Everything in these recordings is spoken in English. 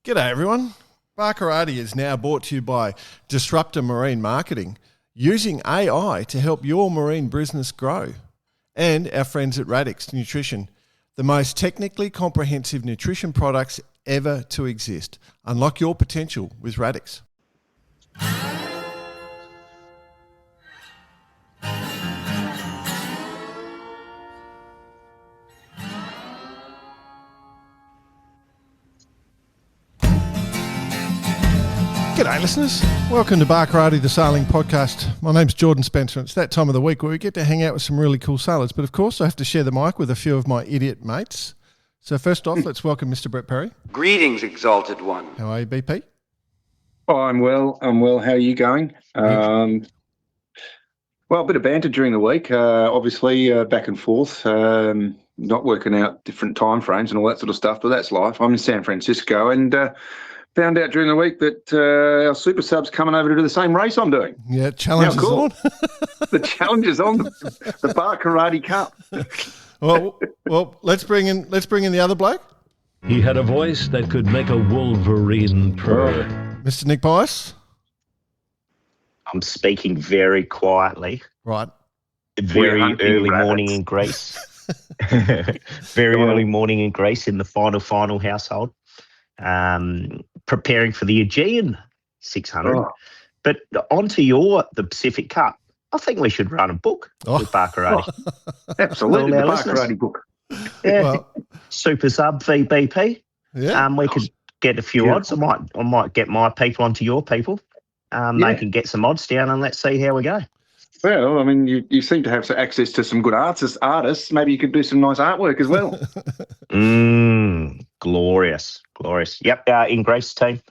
G'day everyone. Barkarati is now brought to you by Disruptor Marine Marketing, using AI to help your marine business grow. And our friends at Radix Nutrition, the most technically comprehensive nutrition products ever to exist. Unlock your potential with Radix. G'day listeners, welcome to Barkarati the Sailing Podcast. My name's Jordan Spencer and it's that time of the week where we get to hang out with some really cool sailors, but of course I have to share the mic with a few of my idiot mates. So first off, let's welcome Mr. Brett Perry. Greetings, Exalted One. How are you, BP? Oh, I'm well. How are you going? Well, a bit of banter during the week, obviously back and forth, not working out different time frames and all that sort of stuff, but that's life. I'm in San Francisco and found out during the week that our super sub's coming over to do the same race I'm doing. Yeah, challenge is on. The challenge is on, the Barkarati Cup. Well, let's bring in the other bloke. He had a voice that could make a wolverine purr. Mr. Nick Bias. I'm speaking very quietly. Right. Very early morning in Greece. Very early morning in Greece in the final household. Preparing for the Aegean 600. Oh. But onto the Pacific Cup. I think we should run a book with Barkarati. Absolutely, the Barkarati book. Yeah. Well, Super Sub VBP. Yeah. We could get a few odds. I might get my people onto your people. They can get some odds down and let's see how we go. Well, I mean, you seem to have access to some good artists. Maybe you could do some nice artwork as well. Glorious. Yep, in Greece team.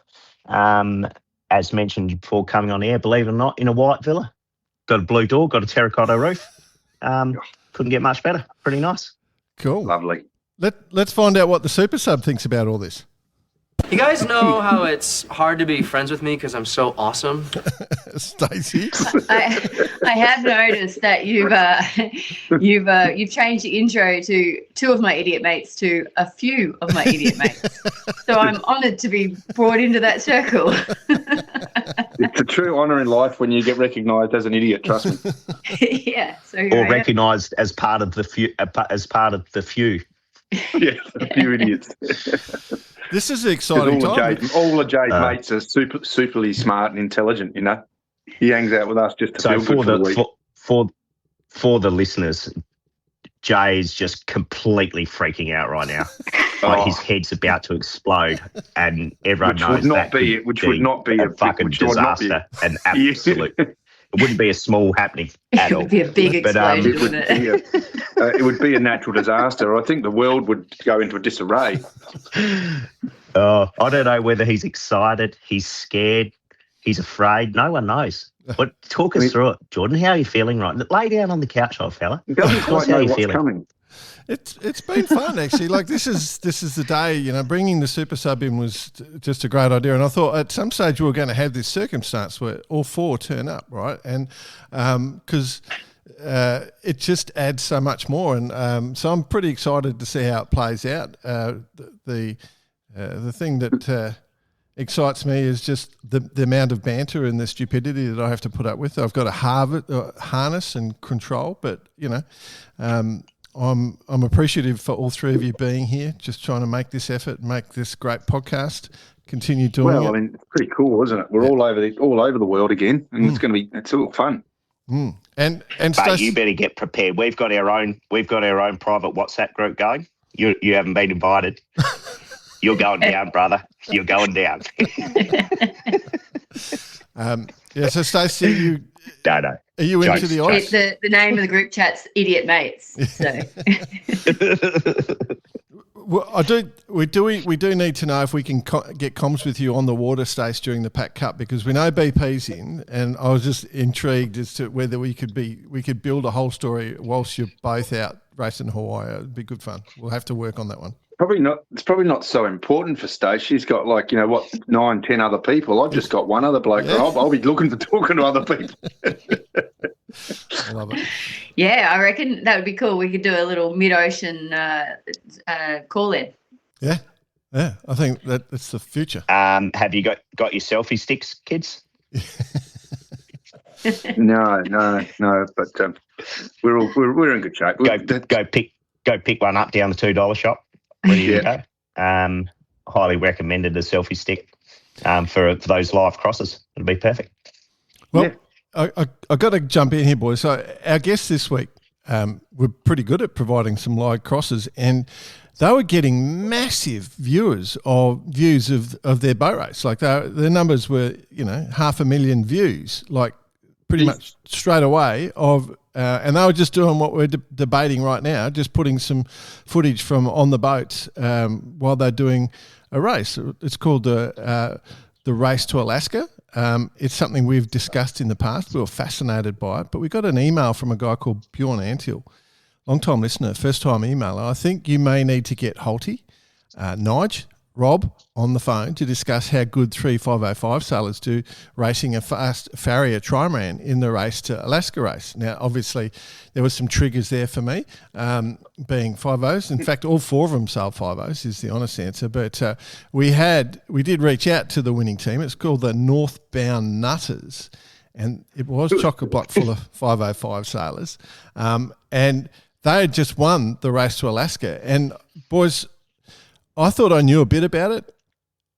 As mentioned before coming on air, believe it or not, in a white villa. Got a blue door, got a terracotta roof. Couldn't get much better. Pretty nice. Cool. Lovely. Let's find out what the super sub thinks about all this. You guys know how it's hard to be friends with me because I'm so awesome? Stacey? I have noticed that you've changed the intro to two of my idiot mates to a few of my idiot mates. So I'm honoured to be brought into that circle. It's a true honour in life when you get recognised as an idiot, trust me. Yeah. Or recognised as part of the few. Yeah, a few idiots. This is an exciting time. All of Jay's mates are superly smart and intelligent, you know. He hangs out with us just to feel good for the week. For the listeners, Jay is just completely freaking out right now. His head's about to explode, and everyone knows which would not be a fucking disaster, an absolute. It wouldn't be a small happening at all. It would be a big explosion, wouldn't it? It would be a natural disaster. I think the world would go into a disarray. I don't know whether he's excited, he's scared, he's afraid. No one knows. But talk us through it, Jordan. How are you feeling right? Lay down on the couch, old fella. He doesn't quite know what's coming. It's been fun actually. Like this is the day, you know, bringing the super sub in was just a great idea, and I thought at some stage we were going to have this circumstance where all four turn up, right? And because it just adds so much more, and so I'm pretty excited to see how it plays out. The thing that excites me is just the amount of banter and the stupidity that I have to put up with. I've got to harness and control, but you know. I'm appreciative for all three of you being here, just trying to make this effort, make this great podcast, continue doing it. Well, I mean, it's pretty cool, isn't it? We're all over the world again, and it's all fun. And but you better get prepared. We've got our own private WhatsApp group going. You haven't been invited. You're going down, brother. You're going down. So Stacey, you no. Are you into the odds? The name of the group chat's Idiot Mates. So. Well, we do need to know if we can get comms with you on the water, Stace, during the Pac Cup, because we know BP's in, and I was just intrigued as to whether we could build a whole story whilst you're both out racing Hawaii. It'd be good fun. We'll have to work on that one. Probably not. It's probably not so important for Stace. She's got 9, 10 other people. I've just got one other bloke. Yeah. I'll be looking for talking to other people. I love it. Yeah, I reckon that would be cool. We could do a little mid-ocean call-in. Yeah, Yeah, I think that's the future. Have you got your selfie sticks, kids? No. But we're in good shape. Go pick one up down the $2 shop. Ready to go. Highly recommended a selfie stick for those live crosses. It'll be perfect. Well, I got to jump in here, boys. So our guests this week were pretty good at providing some live crosses, and they were getting massive views of their boat race. Like their numbers were, 500,000 views, like pretty much straight away and they were just doing what we're debating right now, just putting some footage from on the boats while they're doing a race. It's called the Race to Alaska. It's something we've discussed in the past. We were fascinated by it, but we got an email from a guy called Bjorn Antill, long-time listener, first-time emailer. I think you may need to get Holty, Nige, Rob on the phone to discuss how good 3505 sailors do racing a fast Farrier trimaran in the Race to Alaska race. Now, obviously, there were some triggers there for me, being 5.0s. In fact, all four of them sailed 5.0s is the honest answer. But we did reach out to the winning team. It's called the Northbound Nutters, and it was chock-a-block full of 505 sailors. And they had just won the Race to Alaska. And, boys, I thought I knew a bit about it.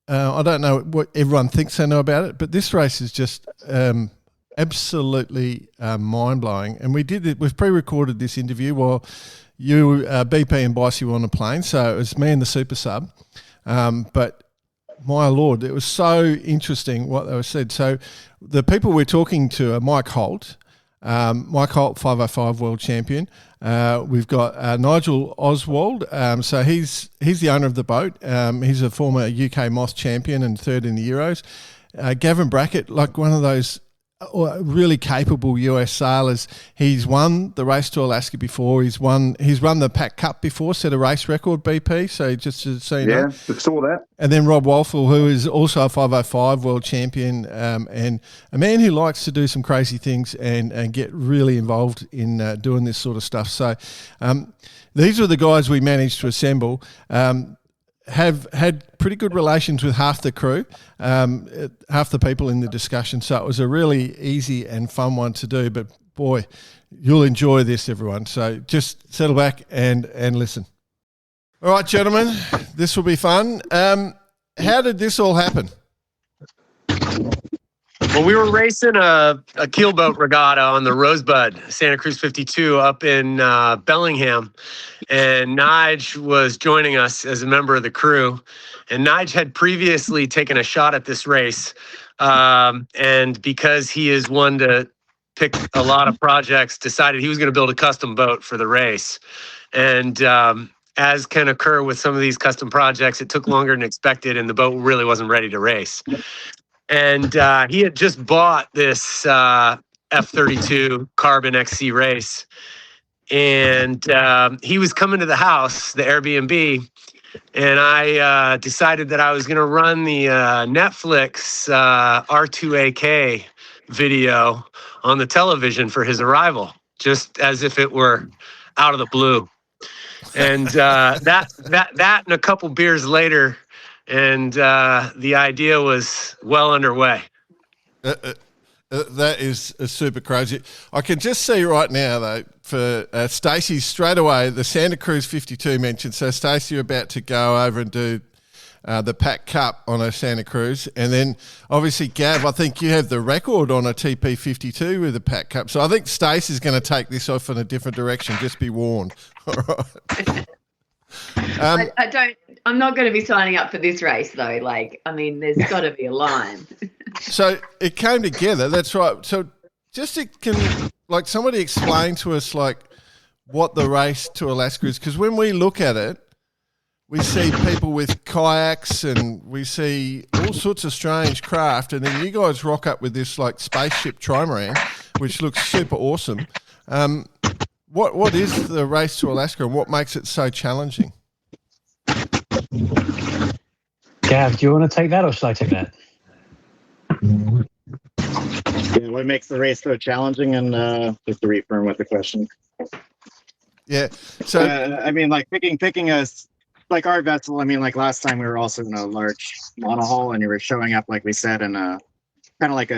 I don't know what everyone thinks they know about it, but this race is just absolutely mind-blowing. And we've pre-recorded this interview while you, BP and Bicey were on a plane, so it was me and the super sub. But my Lord, it was so interesting what they were said. So the people we're talking to are Mike Holt, 505 world champion. We've got Nigel Oswald. So he's the owner of the boat. He's a former UK Moth champion and third in the Euros. Gavin Brackett, like one of those really capable US sailors. He's won the Race to Alaska before. He's run the Pac Cup before, set a race record, BP. So just so you know. Yeah, I saw that. And then Rob Wolfel, who is also a 505 world champion, and a man who likes to do some crazy things and get really involved in doing this sort of stuff. So these are the guys we managed to assemble. Have had pretty good relations with half the crew, half the people in the discussion. So it was a really easy and fun one to do. But boy, you'll enjoy this, everyone. So just settle back and listen. All right, gentlemen, this will be fun. How did this all happen? Well, we were racing a keelboat regatta on the Rosebud, Santa Cruz 52 up in Bellingham. And Nige was joining us as a member of the crew. And Nige had previously taken a shot at this race. And because he is one to pick a lot of projects, decided he was going to build a custom boat for the race. And as can occur with some of these custom projects, it took longer than expected, and the boat really wasn't ready to race. And he had just bought this F32 Carbon XC race. And he was coming to the house, the Airbnb, and I decided that I was going to run the Netflix R2AK video on the television for his arrival, just as if it were out of the blue. And that and a couple beers later, and the idea was well underway. That is super crazy. I can just see right now, though, for Stacey straight away, the Santa Cruz 52 mentioned. So, Stacey, you're about to go over and do the Pac Cup on a Santa Cruz. And then, obviously, Gav, I think you have the record on a TP 52 with the Pac Cup. So, I think Stacey's going to take this off in a different direction. Just be warned. All right. I'm not going to be signing up for this race, though. There's got to be a line. So it came together. That's right. So somebody explain to us what the Race to Alaska is, because when we look at it, we see people with kayaks and we see all sorts of strange craft, and then you guys rock up with this spaceship trimaran, which looks super awesome. What is the Race to Alaska, and what makes it so challenging? Gav, do you want to take that, or should I take that? Yeah, what makes the race so challenging, and just to reaffirm what the question. Yeah, so picking like our vessel, I mean, like last time we were also in a large monohull, and you were showing up, like we said, in a kind of like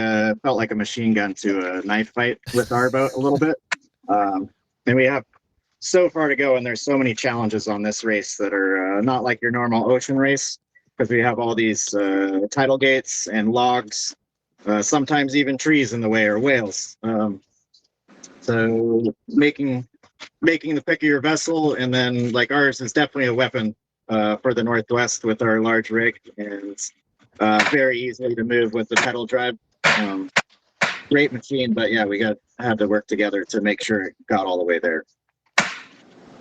felt like a machine gun to a knife fight with our boat a little bit. And we have so far to go, and there's so many challenges on this race that are not like your normal ocean race, because we have all these tidal gates and logs, sometimes even trees in the way, or whales. So making the pick of your vessel, and then like ours is definitely a weapon for the Northwest with our large rig, and very easily to move with the pedal drive. Great machine, but yeah, we had to work together to make sure it got all the way there.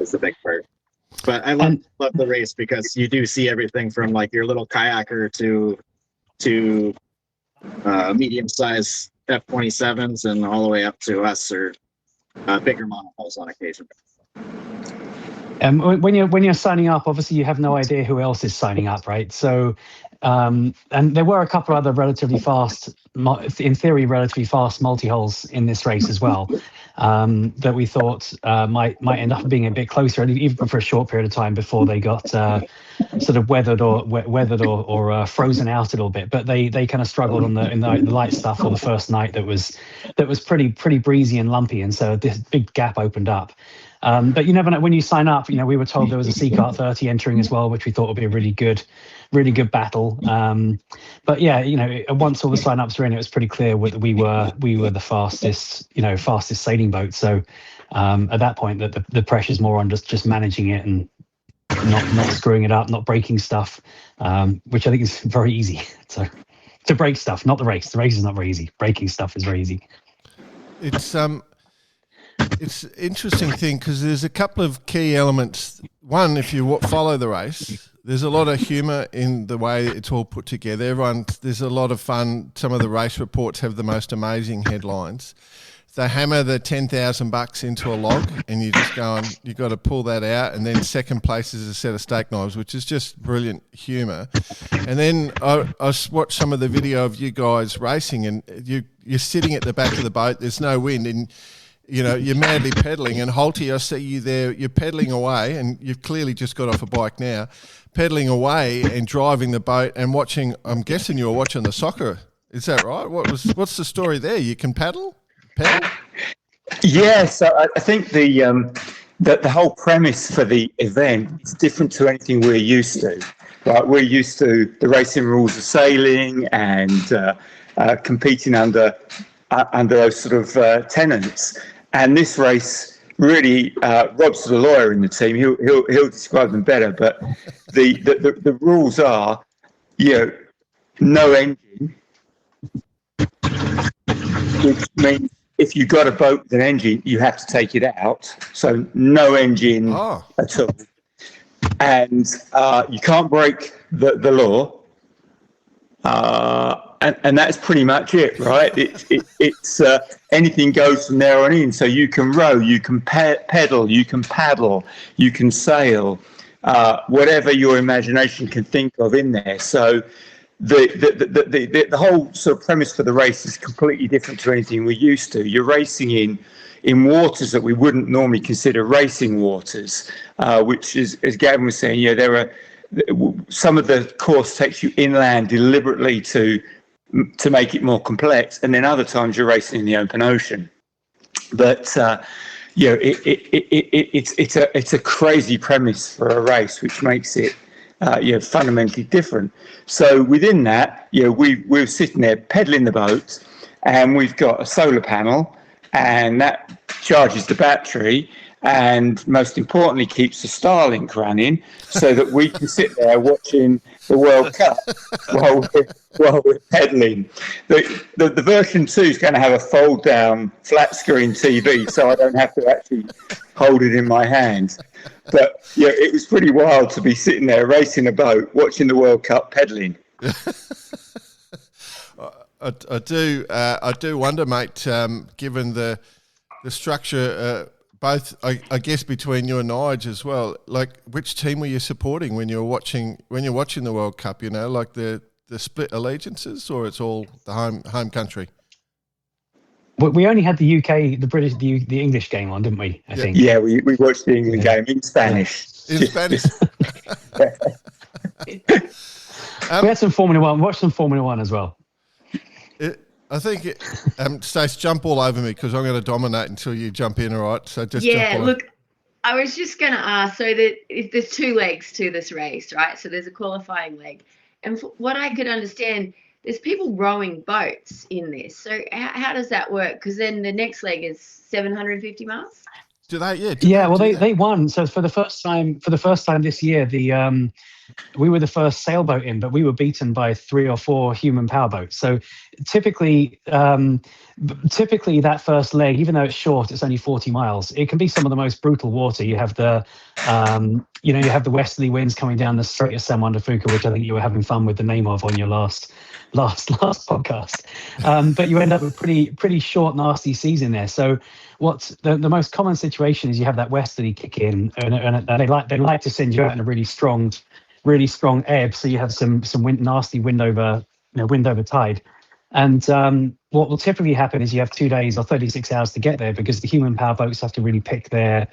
Is the big part. But I love the race, because you do see everything from like your little kayaker to medium-sized F-27s, and all the way up to us, or bigger monohulls on occasion. When you're signing up, obviously you have no idea who else is signing up, right? So, and there were a couple other relatively fast, in theory, relatively fast multi-hulls in this race as well, that we thought might end up being a bit closer, even for a short period of time before they got sort of weathered or frozen out a little bit. But they kind of struggled in the light stuff for the first night. That was pretty breezy and lumpy, and so this big gap opened up. But you never know when you sign up. We were told there was a Seacart 30 entering as well, which we thought would be a really good battle. But yeah, once all the sign-ups were in, it was pretty clear that we were the fastest sailing boat. So at that point, the pressure's more on just managing it and not screwing it up, not breaking stuff, which I think is very easy. So to break stuff, not the race. The race is not very easy. Breaking stuff is very easy. It's an interesting thing, because there's a couple of key elements. One, if you follow the race, there's a lot of humour in the way it's all put together. There's a lot of fun. Some of the race reports have the most amazing headlines. They hammer the $10,000 into a log, and you just go and you've got to pull that out, and then second place is a set of steak knives, which is just brilliant humour. And then I watched some of the video of you guys racing, and you're sitting at the back of the boat. There's no wind, and you're madly pedalling, and Holty, I see you there, you're pedalling away, and you've clearly just got off a bike now, pedalling away and driving the boat and watching, I'm guessing you were watching the soccer. Is that right? What's the story there? You can paddle? Yeah, so I think the whole premise for the event is different to anything we're used to. Right? We're used to the racing rules of sailing and competing under those sort of tenets. And this race really, Rob's the lawyer in the team. He'll describe them better. But the rules are, no engine, which means if you've got a boat with an engine, you have to take it out. So no engine at all. And you can't break the law. And that's pretty much it, right? It's anything goes from there on in. So you can row, you can pedal, you can paddle, you can sail, whatever your imagination can think of in there. So the whole sort of premise for the race is completely different to anything we're used to. You're racing in waters that we wouldn't normally consider racing waters, which is, as Gavin was saying, there are some of the course takes you inland deliberately to make it more complex, and then other times you're racing in the open ocean. But it's a crazy premise for a race, which makes it fundamentally different. So within that, we're sitting there pedaling the boat, and we've got a solar panel, and that charges the battery, and most importantly keeps the Starlink running, so that we can sit there watching the World Cup while we're pedaling. The version 2 is going to have a fold down flat screen TV, so I don't have to actually hold it in my hand. But it was pretty wild to be sitting there racing a boat, watching the World Cup pedaling. I do wonder, mate. Given the structure, both I guess between you and Nige as well. Like, which team were you supporting when you're watching the World Cup? Like the split allegiances, or it's all the home country. We only had the UK, the British, the English game on, didn't we? I think. Yeah, we watched the England game in Spanish. In Spanish. We had some Formula One. Watched some Formula One as well. I think, Stace, jump all over me because I'm going to dominate until you jump in, all right? So just jump all look, I was just going to ask, so that if there's two legs to this race, right? So there's a qualifying leg. And what I could understand, there's people rowing boats in this. So how does that work? Because then the next leg is 750 miles? Do they? Yeah. They won. So for the first time this year, we were the first sailboat in, but we were beaten by 3 or 4 human powerboats. So typically that first leg, even though it's short, it's only 40 miles. It can be some of the most brutal water. You have the you have the westerly winds coming down the Strait of San Juan de Fuca, which I think you were having fun with the name of on your last podcast. But you end up with pretty short, nasty seas in there. So what's the most common situation is you have that westerly kick in, and they like to send you out in a really strong ebb, so you have some nasty wind over tide. And what will typically happen is you have 2 days or 36 hours to get there, because the human power boats have to really pick they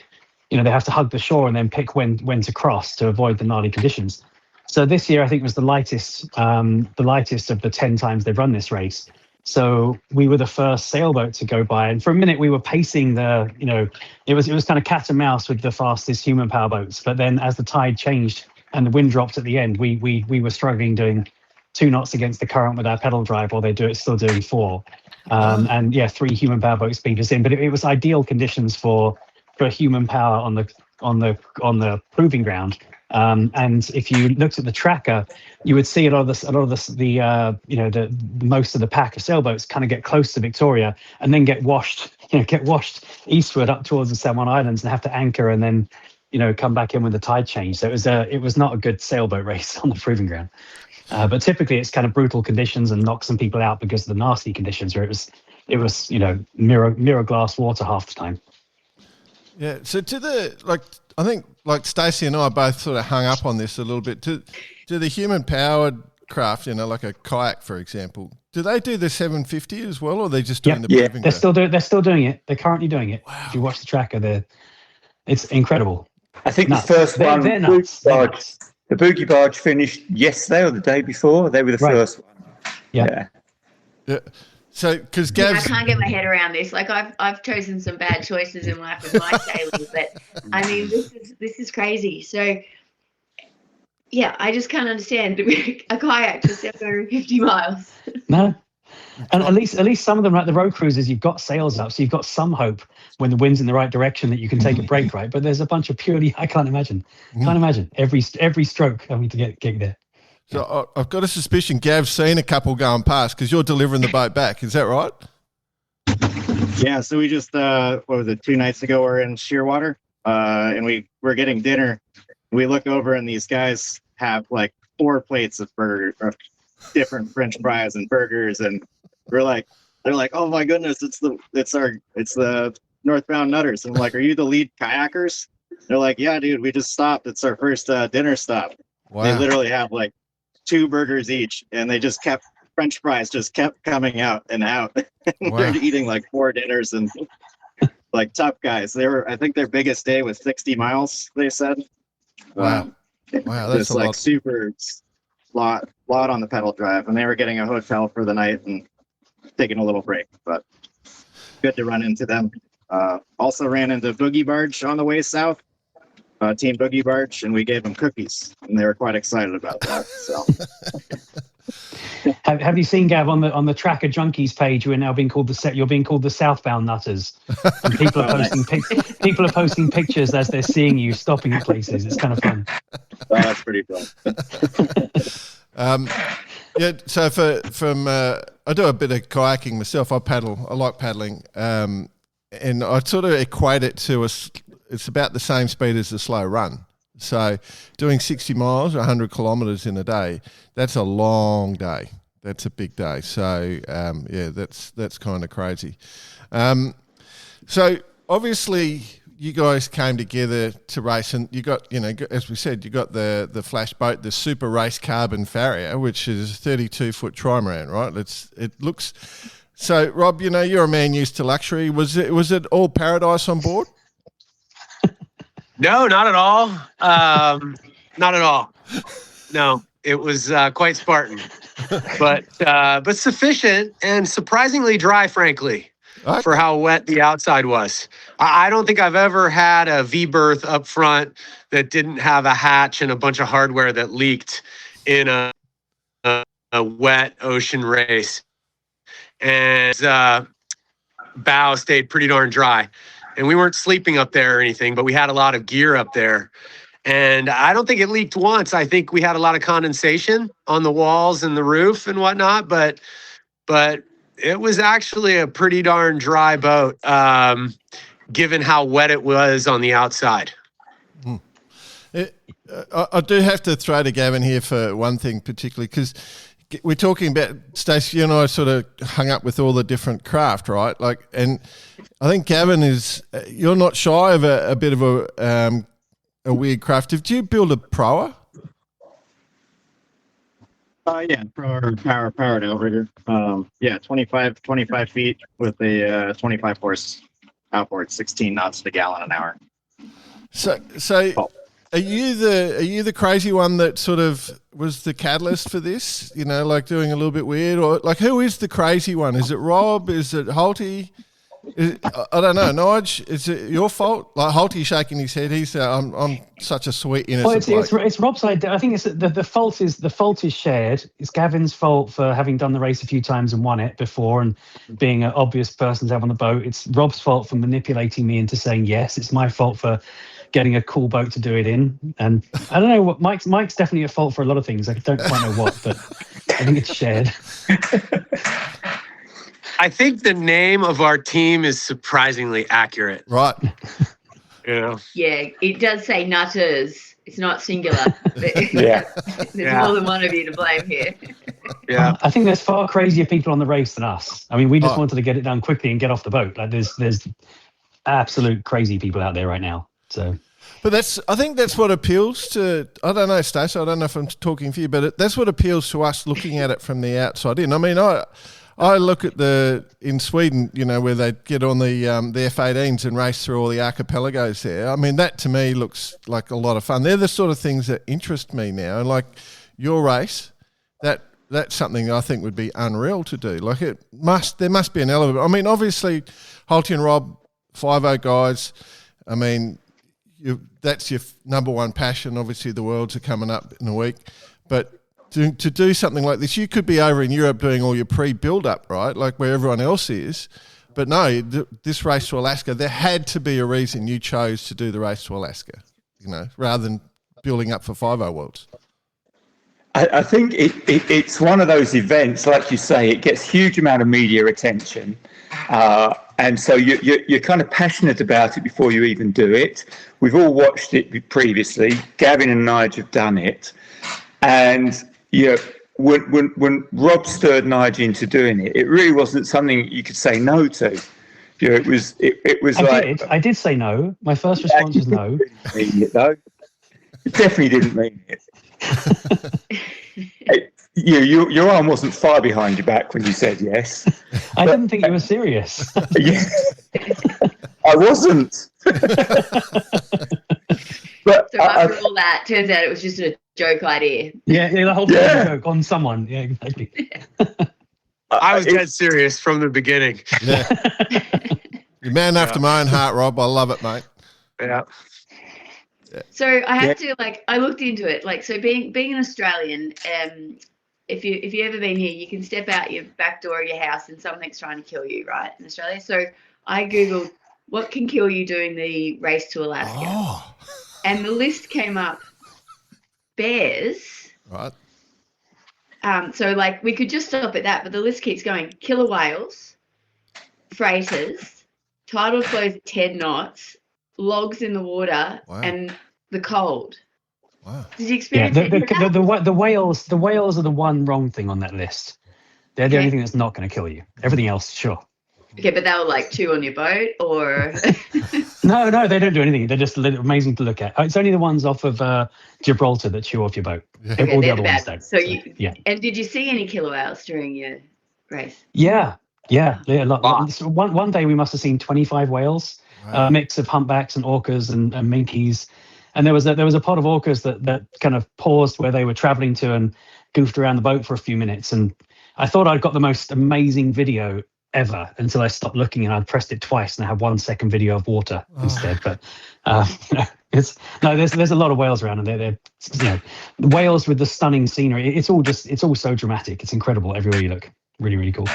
have to hug the shore and then pick when to cross to avoid the gnarly conditions. So this year I think was the lightest of the 10 times they've run this race. So we were the first sailboat to go by, and for a minute we were pacing it was kind of cat and mouse with the fastest human power boats. But then as the tide changed and the wind dropped at the end, we were struggling doing 2 knots against the current with our pedal drive, while they're still doing 4. And 3 human power boats beat us in. But it was ideal conditions for human power on the proving ground. And if you looked at the tracker, you would see a lot of the most of the pack of sailboats kind of get close to Victoria and then get washed eastward up towards the San Juan Islands and have to anchor and then come back in with the tide change. So it was not a good sailboat race on the proving ground. But typically it's kind of brutal conditions and knocks some people out because of the nasty conditions, where it was mirror glass water half the time. Yeah. So I think Stacey and I both sort of hung up on this a little bit. Do the human powered craft, like a kayak, for example, do they do the 750 as well, or are they just doing the proving they're ground? They're still doing it. They're currently doing it. Wow. If you watch the tracker, it's incredible. I think nuts. The first one, they're nuts. the boogie barge finished yesterday or the day before. They were the first one. Yeah. So, because Gav's... I can't get my head around this. Like I've chosen some bad choices in life with my sailing, but I mean this is crazy. So yeah, I just can't understand a kayak to 750 miles. No. And at least some of them, like the road cruisers, you've got sails up, so you've got some hope when the wind's in the right direction that you can take a break, right? But there's a bunch of I can't imagine every stroke having to get there. So I've got a suspicion Gav's seen a couple going past because you're delivering the boat back. Is that right? Yeah. So we just, 2 nights ago, we're in Shearwater, and we're getting dinner. We look over and these guys have like 4 plates of different French fries and burgers, and they're like, oh my goodness, it's the Northbound Nutters. And I'm like, are you the lead kayakers? They're like, yeah, dude, we just stopped. It's our first dinner stop. Wow. They literally have like 2 burgers each, and they just kept French fries just kept coming out and out. Wow. They're eating like 4 dinners, and like tough guys. I think their biggest day was 60 miles. They said. Wow, that's just like lot. Super lot on the pedal drive, and they were getting a hotel for the night and taking a little break. But good to run into them. Also ran into Boogie Barge on the way south. Team Boogie Barge, and we gave them cookies, and they were quite excited about that. So, have you seen, Gav, on the Tracker Junkies page? You're now being called you're being called the Southbound Nutters, and people are posting pictures as they're seeing you stopping at places. It's kind of fun. Oh, that's pretty fun. So I do a bit of kayaking myself. I paddle. I like paddling, and I sort of equate it to it's about the same speed as a slow run. So doing 60 miles or 100 kilometres in a day, that's a long day. That's a big day. So, that's kind of crazy. So obviously you guys came together to race, and you got, as we said, you got the flash boat, the Super Race Carbon Farrier, which is a 32-foot trimaran, right? It looks... So, Rob, you're a man used to luxury. Was it all paradise on board? No, not at all. not at all. No, it was quite Spartan, but sufficient and surprisingly dry, frankly, Okay. for how wet the outside was. I don't think I've ever had a V berth up front that didn't have a hatch and a bunch of hardware that leaked in a wet ocean race. And bow stayed pretty darn dry. And we weren't sleeping up there or anything, but we had a lot of gear up there. And I don't think it leaked once. I think we had a lot of condensation on the walls and the roof and whatnot, but it was actually a pretty darn dry boat, given how wet it was on the outside. I do have to throw to Gavin here for one thing particularly, because we're talking about, Stacey, you and I sort of hung up with all the different craft, right? Like, and I think Gavin you're not shy of a bit of a weird craft. Did you build a proa? Yeah, powered outrigger. 25 feet with a 25 horse outboard, 16 knots to the gallon an hour. So are you the crazy one that sort of was the catalyst for this? You know, like doing a little bit weird, or like who is the crazy one? Is it Rob? Is it Holty? I don't know. Nige, is it your fault? Like Holty shaking his head. He's I'm such a sweet innocent bloke. It's Rob's idea. I think it's the fault is shared. It's Gavin's fault for having done the race a few times and won it before and being an obvious person to have on the boat. It's Rob's fault for manipulating me into saying yes. It's my fault for getting a cool boat to do it in. And I don't know what Mike's definitely at fault for a lot of things. I don't quite know what, but I think it's shared. I think the name of our team is surprisingly accurate. Right. Yeah. Yeah, it does say Nutters. It's not singular. Yeah. There's more than one of you to blame here. Yeah. I think there's far crazier people on the race than us. I mean, we just wanted to get it done quickly and get off the boat. Like there's absolute crazy people out there right now. So, but I think that's what appeals to. I don't know, Stacey. I don't know if I'm talking for you, but that's what appeals to us looking at it from the outside in. I mean, I look at in Sweden, you know, where they get on the F-18s and race through all the archipelagos there. I mean, that to me looks like a lot of fun. They're the sort of things that interest me now. And like your race, that's something I think would be unreal to do. Like there must be an element. I mean, obviously, Holty and Rob, 5-0 guys. I mean, that's your number one passion. Obviously, the Worlds are coming up in a week, but to do something like this, you could be over in Europe doing all your pre-build-up, right, like where everyone else is. But no, this race to Alaska, there had to be a reason you chose to do the race to Alaska, you know, rather than building up for 5-0 Worlds. I think it's one of those events, like you say, it gets huge amount of media attention. And so you're kind of passionate about it before you even do it. We've all watched it previously. Gavin and Nige have done it. And when Rob stirred Nige into doing it, it really wasn't something you could say no to. You know, it was I did say no. My first response was no. Mean it, though. You definitely didn't mean it. Your arm wasn't far behind your back when you said yes. I didn't think you were serious. I wasn't. But So after all that, turns out it was just a joke idea. Yeah, the whole thing was a joke on someone. Yeah, exactly. I was dead serious from the beginning. Yeah. You're man after my own heart, Rob. I love it, mate. Yeah. So I have to I looked into it. Like, so being an Australian, if you ever been here, you can step out your back door of your house and something's trying to kill you, right, in Australia. So I googled what can kill you doing the race to Alaska, and the list came up: bears. Right. So like we could just stop at that, but the list keeps going: killer whales, freighters, tidal flows at 10 knots, logs in the water, and the cold. Wow. Did you experience the whales are the one wrong thing on that list. They're the only thing that's not going to kill you. Everything else, sure. Okay, but they were like chew on your boat, or No, they don't do anything. They're just amazing to look at. It's only the ones off of Gibraltar that chew off your boat. Okay, all the they're other the ones bad. don't. Yeah. And did you see any killer whales during your race? Yeah. A lot. So one day we must have seen 25 whales, a mix of humpbacks and orcas and minkies. And there was a pod of orcas that kind of paused where they were traveling to and goofed around the boat for a few minutes. And I thought I'd got the most amazing video ever until I stopped looking and I'd pressed it twice and I had 1 second video of water instead. But there's a lot of whales around, and they're whales with the stunning scenery. It's all so dramatic. It's incredible everywhere you look. Really, really cool.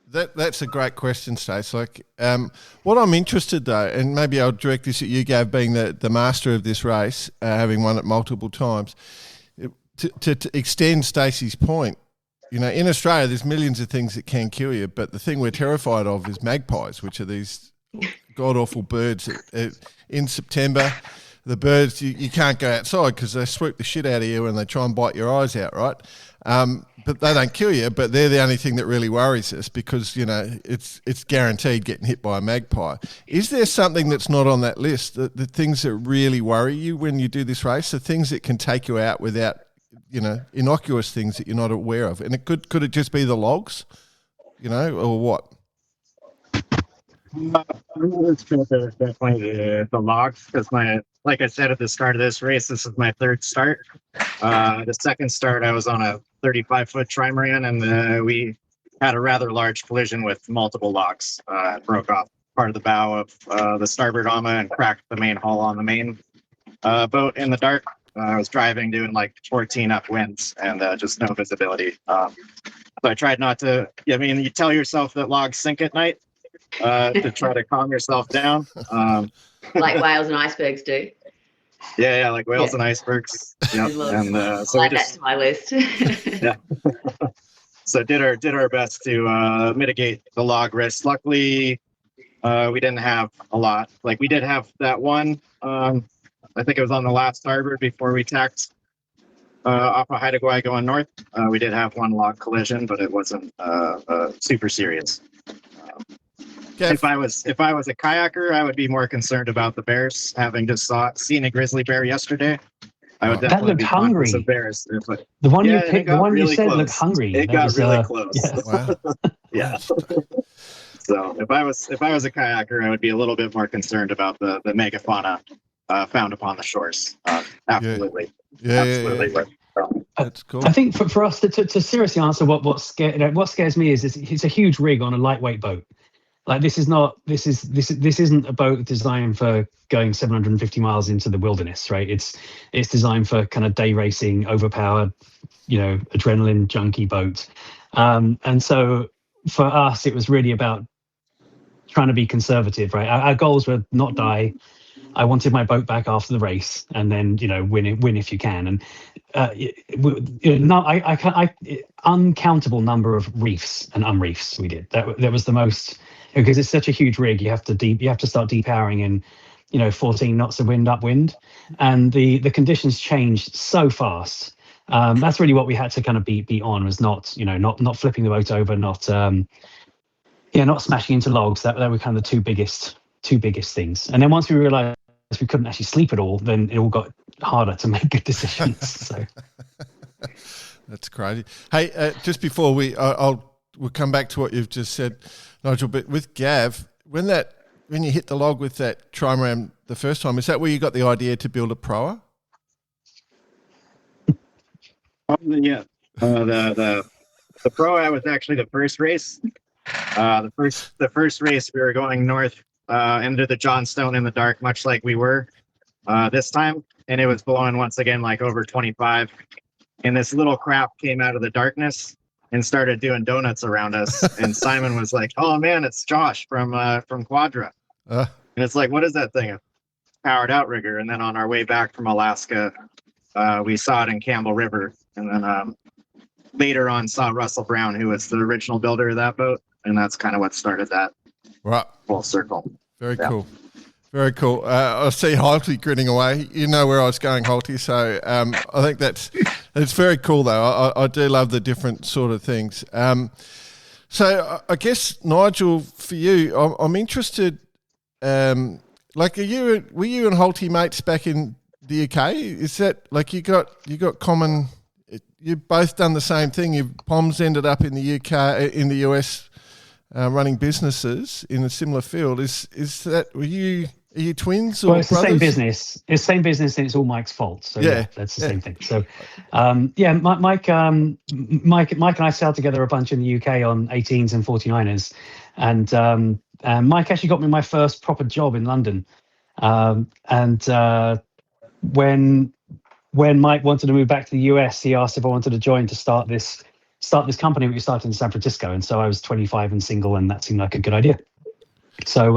That's a great question, Stace. Like, what I'm interested though, and maybe I'll direct this at you, Gav, being the master of this race, having won it multiple times, to extend Stacey's point. In Australia, there's millions of things that can kill you, but the thing we're terrified of is magpies, which are these god-awful birds. In September, the birds, you can't go outside because they swoop the shit out of you and they try and bite your eyes out, right? But they don't kill you, but they're the only thing that really worries us because, it's guaranteed getting hit by a magpie. Is there something that's not on that list, the things that really worry you when you do this race, the things that can take you out without innocuous things that you're not aware of? And could it just be the logs, or what? It's definitely the logs, because like I said at the start of this race, this is my third start. The second start, I was on a 35-foot trimaran, and we had a rather large collision with multiple logs. Broke off part of the bow of the starboard ama and cracked the main hull on the main boat in the dark. I was driving doing like 14 up winds and just no visibility. So I tried not to, you tell yourself that logs sink at night to try to calm yourself down. Like whales and icebergs do. Yeah, like whales and icebergs. Yeah, and so I'll add that to my list. Yeah. So did our best to mitigate the log risk. Luckily, we didn't have a lot. Like we did have that one. I think it was on the last starboard before we tacked off of Haida Gwaii going north. We did have one log collision, but it wasn't super serious. If I was a kayaker, I would be more concerned about the bears. Having just seen a grizzly bear yesterday, I would definitely be conscious of bears. The one you picked, the one you said looked hungry. It got really close. Yeah. Wow. Yeah. So if I was a kayaker, I would be a little bit more concerned about the megafauna found upon the shores. Absolutely. Yeah. That's cool. I think for us to seriously answer what scares me is it's a huge rig on a lightweight boat. Like this isn't a boat designed for going 750 miles into the wilderness, right? It's designed for kind of day racing, overpowered, adrenaline junkie boat. And so for us, it was really about trying to be conservative, right? Our goals were not die. I wanted my boat back after the race, and then win if you can. And uncountable number of reefs and unreefs we did. That was the most, because it's such a huge rig. You have to start depowering in 14 knots of wind upwind, and the conditions changed so fast. That's really what we had to kind of be on, was not flipping the boat over, not smashing into logs. That were kind of the two biggest things. And then once we realized we couldn't actually sleep at all, then it all got harder to make good decisions. So that's crazy. Hey, just before we'll come back to what you've just said, Nigel, but with Gav, when you hit the log with that trimaran the first time, is that where you got the idea to build a proa? Yeah, the proa was actually the first race. The first race we were going north into the Johnstone in the dark, much like we were this time, and it was blowing once again like over 25. And this little craft came out of the darkness and started doing donuts around us. And Simon was like, "Oh man, it's Josh from Quadra." And it's like, "What is that thing?" A powered outrigger. And then on our way back from Alaska, we saw it in Campbell River, and then later on saw Russell Brown, who was the original builder of that boat, and that's kind of what started that full circle. Very cool. Very cool. I see Holty grinning away. You know where I was going, Holty. So I think that's very cool, though. I do love the different sort of things. So I guess, Nigel, for you, I'm interested. Were you and Holty mates back in the UK? Is that like you got common? You've both done the same thing. Your Poms ended up in the UK, in the US, running businesses in a similar field. Is that, were you Are you twins or Well, it's the brothers? same business. It's the same business, and it's all Mike's fault. So yeah, that's the same thing. So, Mike and I sailed together a bunch in the UK on 18s and 49ers, and Mike actually got me my first proper job in London. When Mike wanted to move back to the US, he asked if I wanted to join to start this company we started in San Francisco. And so I was 25 and single, and that seemed like a good idea. So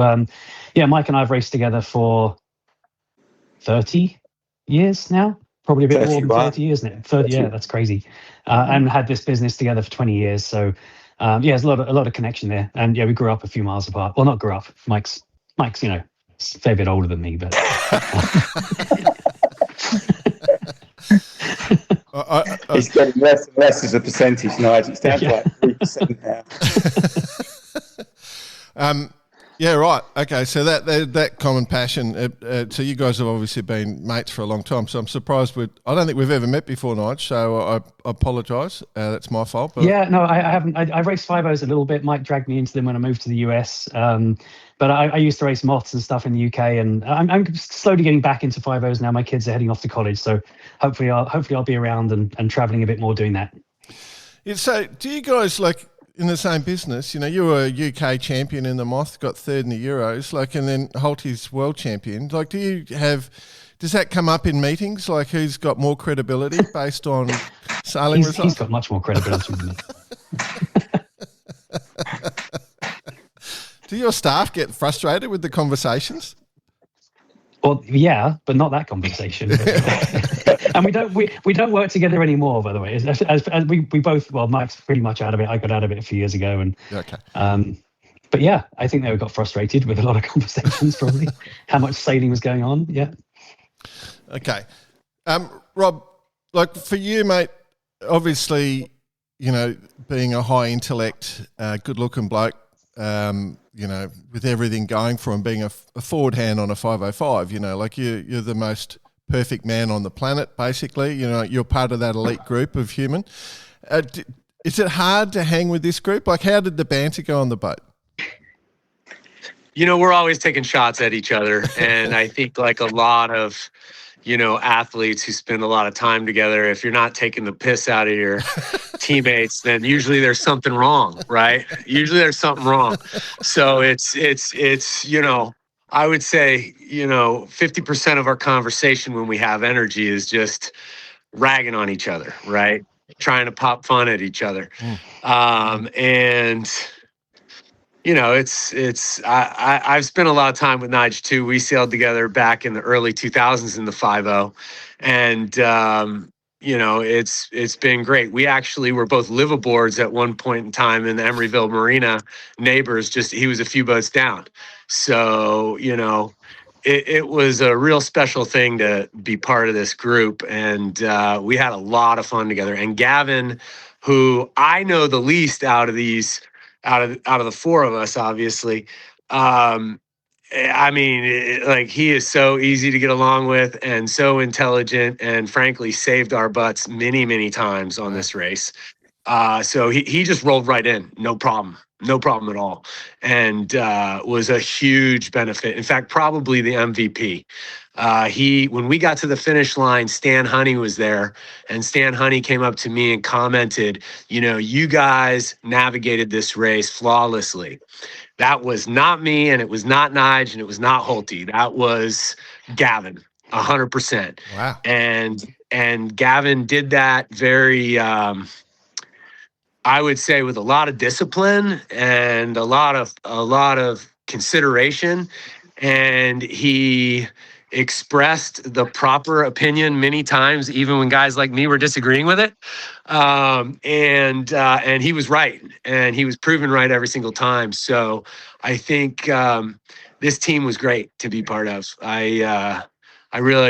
Mike and I have raced together for 30 years now, probably a bit more than 30 years now. 30, yeah, that's crazy. And had this business together for 20 years. So there's a lot of connection there. And yeah, we grew up a few miles apart. Well, not grew up. Mike's a fair bit older than me, but. It's getting less and less as a percentage, Nigel. It's down to like 3% now. Yeah, right. Okay, so that common passion. So you guys have obviously been mates for a long time. So I'm surprised I don't think we've ever met before, Nigel. So I apologise. That's my fault. But yeah, no, I haven't. I raced 5.0s a little bit. Mike dragged me into them when I moved to the US. But I used to race moths and stuff in the UK, and I'm slowly getting back into 5.0s now. My kids are heading off to college, so hopefully I'll be around and travelling a bit more doing that. Yeah, so do you guys in the same business? You were a UK champion in the Moth, got third in the Euros, and then Holty's world champion. Does that come up in meetings? Who's got more credibility based on sailing results? He's got much more credibility than me. Do your staff get frustrated with the conversations? Well, yeah, but not that conversation. And we don't work together anymore, by the way. As we both, well, Mike's pretty much out of it. I got out of it a few years ago, and okay. But yeah, I think they got frustrated with a lot of conversations, probably how much sailing was going on. Yeah. Okay, Rob, for you, mate, obviously, being a high intellect, good looking bloke. With everything going for him, being a forward hand on a 505, you're the most perfect man on the planet, basically. You're part of that elite group of human. Is it hard to hang with this group? How did the banter go on the boat? We're always taking shots at each other. And I think a lot of, athletes who spend a lot of time together, if you're not taking the piss out of your teammates, then usually there's something wrong, right? Usually there's something wrong. So it's I would say, 50% of our conversation when we have energy is just ragging on each other, right? Trying to pop fun at each other. I've spent a lot of time with Nige too. We sailed together back in the early 2000s in the 5.0, and it's been great. We actually were both liveaboards at one point in time in the Emeryville Marina. Neighbors, he was a few boats down. So it was a real special thing to be part of this group, and we had a lot of fun together. And Gavin, who I know the least out of these. Out of the four of us, obviously, he is so easy to get along with and so intelligent, and frankly saved our butts many, many times on this race. So he just rolled right in, no problem at all, and was a huge benefit. In fact, probably the MVP. When we got to the finish line, Stan Honey was there, and Stan Honey came up to me and commented, you guys navigated this race flawlessly. That was not me, and it was not Nige, and it was not Holty. That was Gavin, 100%. Wow. And Gavin did that very, I would say, with a lot of discipline and a lot of consideration, and he expressed the proper opinion many times, even when guys like me were disagreeing with it. And he was right, and he was proven right every single time. So I think this team was great to be part of. I feel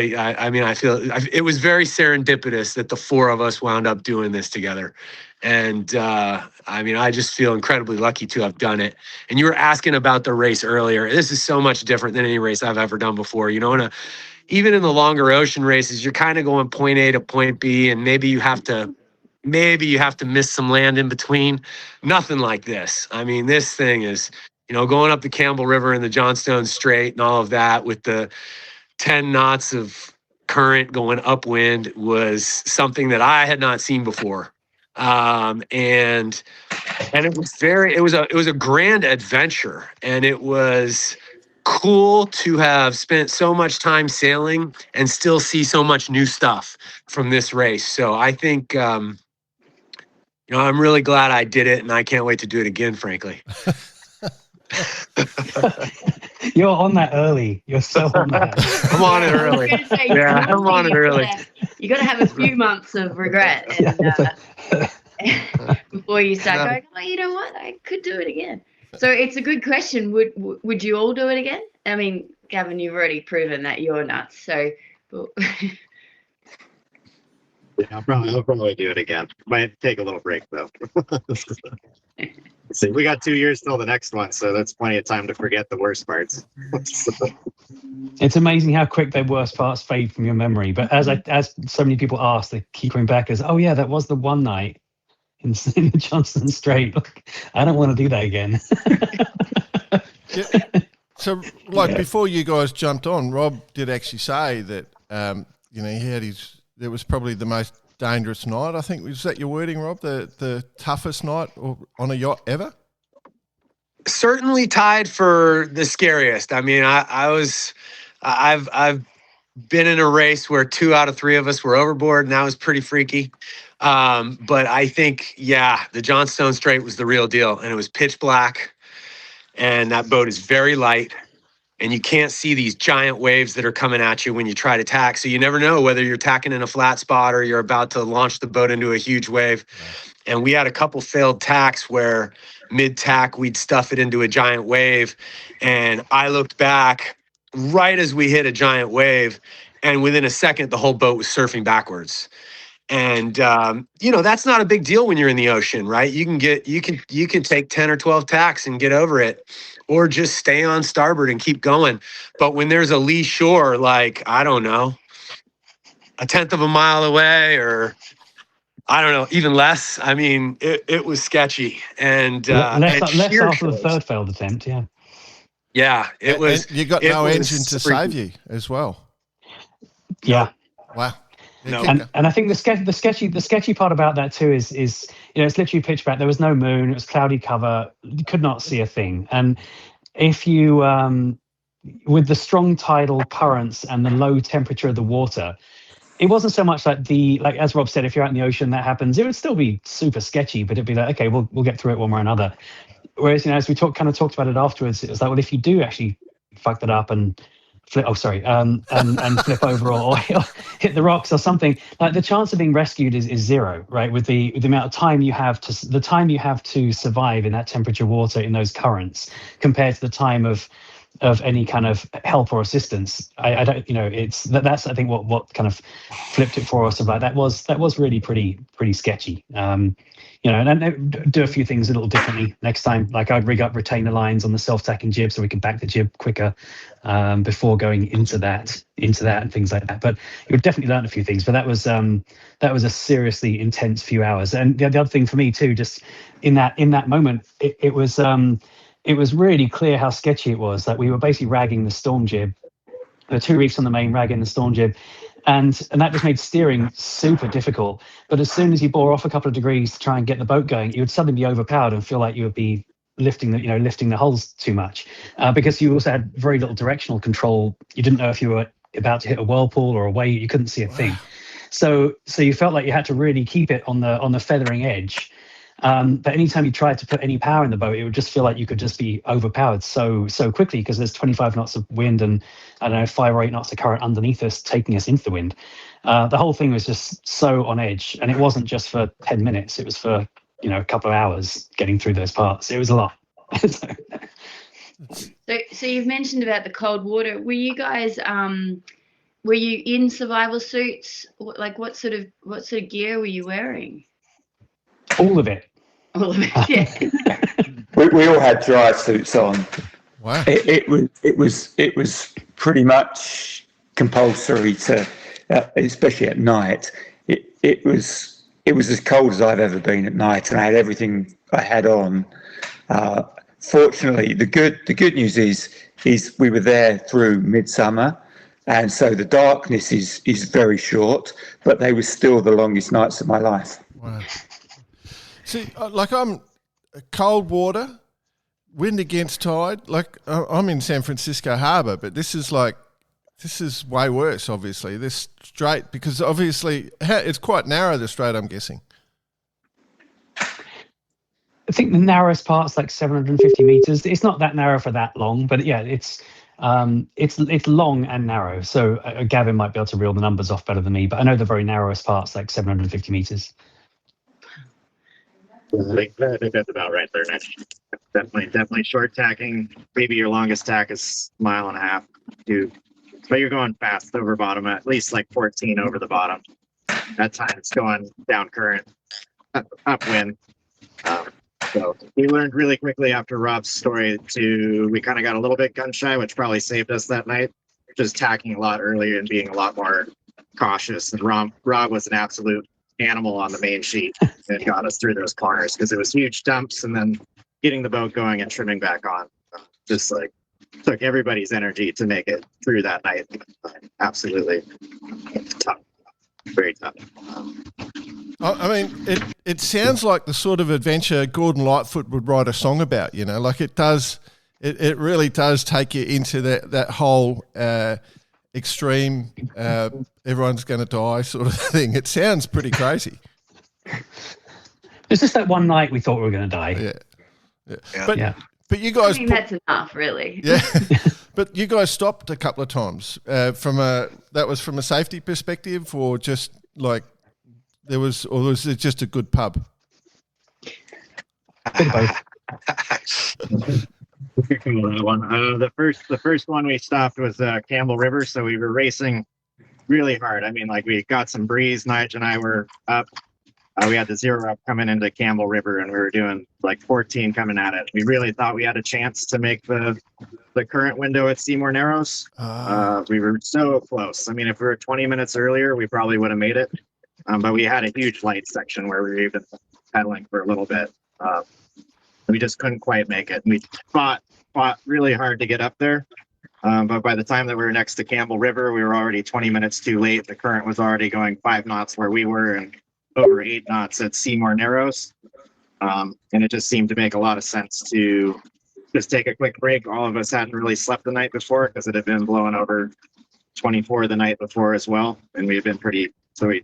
it was very serendipitous that the four of us wound up doing this together. And I just feel incredibly lucky to have done it. And you were asking about the race earlier. This is so much different than any race I've ever done before. Even in the longer ocean races, you're kind of going point A to point B, and maybe you have to miss some land in between. Nothing like this. This thing is going up the Campbell River and the Johnstone Strait and all of that with the 10 knots of current going upwind was something that I had not seen before. And it was a grand adventure, and it was cool to have spent so much time sailing and still see so much new stuff from this race. So I think, I'm really glad I did it, and I can't wait to do it again, frankly. You're on that early. You're so on that. I'm on it early. I'm on it early. You got to have a few months of regret before you start going, oh, you know what? I could do it again. So it's a good question. Would you all do it again? I mean, Gavin, you've already proven that you're nuts. So, I'll probably do it again. Might take a little break though. See, we got 2 years till the next one, so that's plenty of time to forget the worst parts. It's amazing how quick the worst parts fade from your memory. But as so many people ask, they keep coming back as, oh yeah, that was the one night in the Johnstone Strait. I don't want to do that again. Yeah. So, before you guys jumped on, Rob did actually say that he had it was probably the most dangerous night. I think, was that your wording, Rob? The toughest night on a yacht ever? Certainly tied for the scariest. I mean, I've been in a race where 2 out of 3 of us were overboard, and that was pretty freaky. But I think, the Johnstone Strait was the real deal, and it was pitch black, and that boat is very light, and you can't see these giant waves that are coming at you when you try to tack. So you never know whether you're tacking in a flat spot or you're about to launch the boat into a huge wave. Yeah. And we had a couple failed tacks where mid-tack, we'd stuff it into a giant wave. And I looked back right as we hit a giant wave, and within a second, the whole boat was surfing backwards. And, that's not a big deal when you're in the ocean, right? You can take 10 or 12 tacks and get over it, or just stay on starboard and keep going. But when there's a lee shore, I don't know, 1/10 of a mile away, or I don't know, even less. I mean, it was sketchy. And less after the third failed attempt, yeah. Yeah, it was. And you got no engine to save you as well. Yeah. Wow. No. And I think the sketchy part about that too is it's literally pitch black. There was no moon. It was cloudy cover. You could not see a thing. And if you with the strong tidal currents and the low temperature of the water, it wasn't so much like as Rob said, if you're out in the ocean that happens, it would still be super sketchy, but it'd be like, okay, we'll get through it one way or another. Whereas as we talked about it afterwards, it was like, well, if you do actually fuck that up and flip and flip over or hit the rocks or something, like the chance of being rescued is zero, right? With the amount of time you have to survive in that temperature water in those currents compared to the time of any kind of help or assistance. I don't, that's I think what kind of flipped it for us. About that was really pretty sketchy. And do a few things a little differently next time. Like I'd rig up retainer lines on the self-tacking jib so we could back the jib quicker before going into that and things like that. But you would definitely learn a few things. But that was a seriously intense few hours. And the other thing for me too, just in that moment, it was really clear how sketchy it was. That we were basically ragging the storm jib. There were 2 reefs on the main, ragging the storm jib. And that just made steering super difficult. But as soon as you bore off a couple of degrees to try and get the boat going, you would suddenly be overpowered and feel like you would be lifting the hulls too much because you also had very little directional control. You didn't know if you were about to hit a whirlpool or a wave. You couldn't see a thing. So you felt like you had to really keep it on the feathering edge. But anytime you tried to put any power in the boat, it would just feel like you could just be overpowered so quickly because there's 25 knots of wind and 5 or 8 knots of current underneath us taking us into the wind. The whole thing was just so on edge, and it wasn't just for 10 minutes. It was for a couple of hours getting through those parts. It was a lot. So you've mentioned about the cold water. Were you guys were you in survival suits? Like what sort of gear were you wearing? All of it. All of it, yeah. we all had dry suits on. Wow. It was pretty much compulsory to, especially at night. It was as cold as I've ever been at night, and I had everything I had on. fortunately, the good news is we were there through midsummer, and so the darkness is very short, but they were still the longest nights of my life. Wow. See, like I'm cold water, wind against tide. Like I'm in San Francisco Harbor, but this is way worse, obviously. This strait, because obviously it's quite narrow, the strait, I'm guessing. I think the narrowest part's like 750 meters. It's not that narrow for that long, but yeah, it's long and narrow. So Gavin might be able to reel the numbers off better than me, but I know the very narrowest part's like 750 meters. I think that's about right there, Nick. Definitely short tacking. Maybe your longest tack is 1.5 miles, dude. But you're going fast over bottom, at least like 14 over the bottom. That time it's going down current, upwind. So we learned really quickly after Rob's story we kind of got a little bit gun shy, which probably saved us that night. Just tacking a lot earlier and being a lot more cautious. And Rob was an absolute animal on the main sheet and got us through those corners because it was huge dumps and then getting the boat going and trimming back on. Just like took everybody's energy to make it through that night. Absolutely tough. Very tough. I mean, it sounds like the sort of adventure Gordon Lightfoot would write a song about, you know, like it does. It really does take you into that whole extreme, everyone's going to die sort of thing. It sounds pretty crazy. It's just that one night we thought we were going to die. Yeah. But you guys, I think that's enough, really. Yeah. But you guys stopped a couple of times. That was from a safety perspective, or just like was it just a good pub? Both. The first one we stopped was Campbell River, so we were racing really hard. I mean, like we got some breeze. Nige and I were up. We had the 0 up coming into Campbell River, and we were doing like 14 coming at it. We really thought we had a chance to make the current window at Seymour Narrows. We were so close. I mean, if we were 20 minutes earlier, we probably would have made it. But we had a huge light section where we were even pedaling for a little bit. We just couldn't quite make it. We fought really hard to get up there. But by the time that we were next to Campbell River, we were already 20 minutes too late. The current was already going 5 knots where we were and over 8 knots at Seymour Narrows. And it just seemed to make a lot of sense to just take a quick break. All of us hadn't really slept the night before because it had been blowing over 24 the night before as well. And we had been so we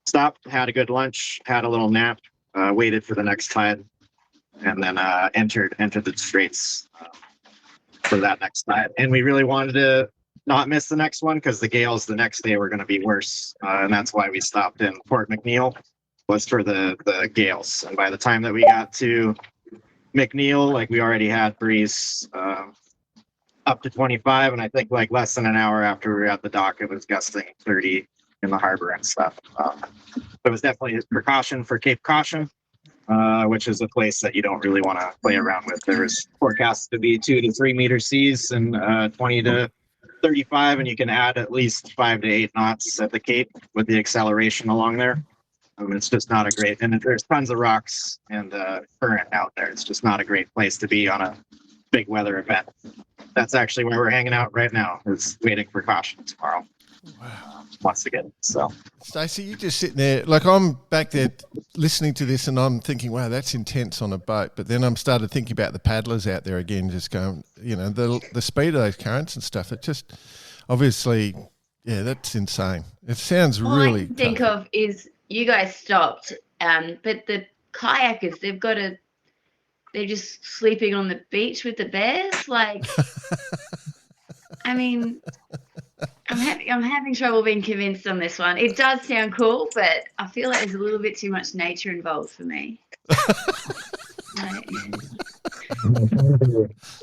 stopped, had a good lunch, had a little nap, waited for the next tide, and then entered the straits for that next tide. And we really wanted to not miss the next one because the gales the next day were going to be worse. And that's why we stopped in Port McNeill, was for the gales. And by the time that we got to McNeill, like we already had breeze up to 25. And I think like less than an hour after we were at the dock, it was gusting 30 in the harbor and stuff. It was definitely a precaution for Cape Caution, which is a place that you don't really want to play around with. There's forecast to be 2 to 3 meter seas and 20 to 35, and you can add at least 5 to 8 knots at the Cape with the acceleration along there. It's just not a great, and there's tons of rocks and current out there. It's just not a great place to be on a big weather event. That's actually where we're hanging out right now, is waiting for caution tomorrow. Wow. Once again. So Stacey, you're just sitting there, like I'm back there listening to this and I'm thinking, wow, that's intense on a boat. But then I'm started thinking about the paddlers out there again, just going, you know, the speed of those currents and stuff. It just, obviously, yeah, that's insane. It sounds really I think tough. of is you guys stopped, but the kayakers, they're just sleeping on the beach with the bears. Like, I mean, I'm having trouble being convinced on this one. It does sound cool, but I feel like there's a little bit too much nature involved for me.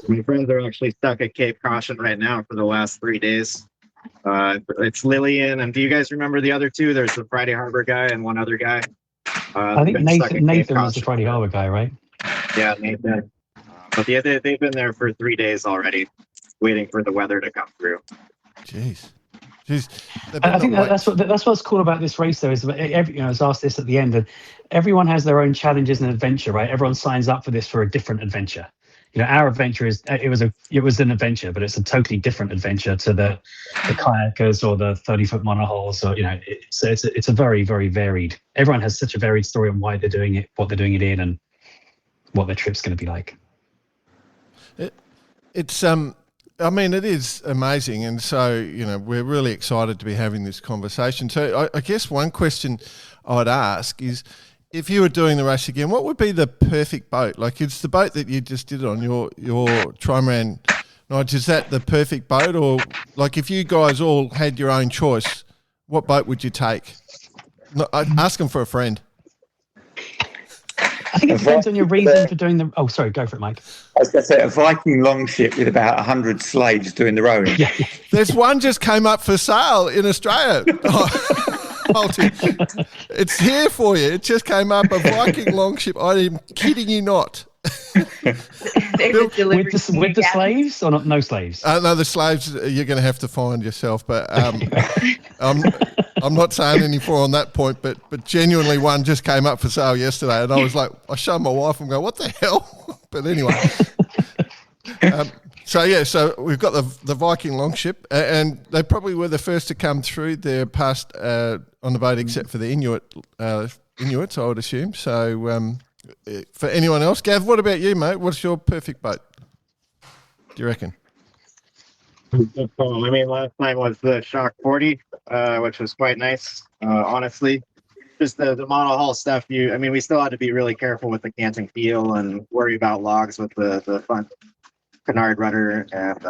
My friends are actually stuck at Cape Caution right now for the last 3 days. It's Lillian, and do you guys remember the other two? There's the Friday Harbor guy and one other guy. I think Nathan was the Friday Harbor guy, right? Yeah, Nathan. But yeah, they've been there for 3 days already, waiting for the weather to come through. Jeez. I think that's what's cool about this race, though, is that I was asked this at the end, and everyone has their own challenges and adventure, right? Everyone signs up for this for a different adventure. our adventure it was an adventure, but it's a totally different adventure to the kayakers or the 30-foot monohulls. Or it's a very, very varied. Everyone has such a varied story on why they're doing it, what they're doing it in, and what their trip's going to be like. It's I mean, it is amazing, and so we're really excited to be having this conversation. So I guess one question I'd ask is, if you were doing the race again, what would be the perfect boat? Like, it's the boat that you just did on your trimaran, Nige, is that the perfect boat? Or, like, if you guys all had your own choice, what boat would you take? No, ask them for a friend. I think it depends on your reason for doing the... Oh, sorry, go for it, Mike. I was going to say, a Viking longship with about 100 slaves doing the rowing. Yeah. There's one just came up for sale in Australia. Multi. It's here for you. It just came up, a Viking longship. I'm kidding you not. With the slaves or not? No slaves? No, the slaves you're going to have to find yourself. But I'm not saying any more on that point. But genuinely, one just came up for sale yesterday, and I was like, I showed my wife and go, "What the hell?" But anyway. So we've got the Viking longship, and they probably were the first to come through. They're past on the boat, except for the Inuits, I would assume. So for anyone else, Gav, what about you, mate? What's your perfect boat, do you reckon? I mean, last time was the Shock 40, which was quite nice, honestly. Just the monohull stuff, we still had to be really careful with the canting keel and worry about logs with the front canard rudder, and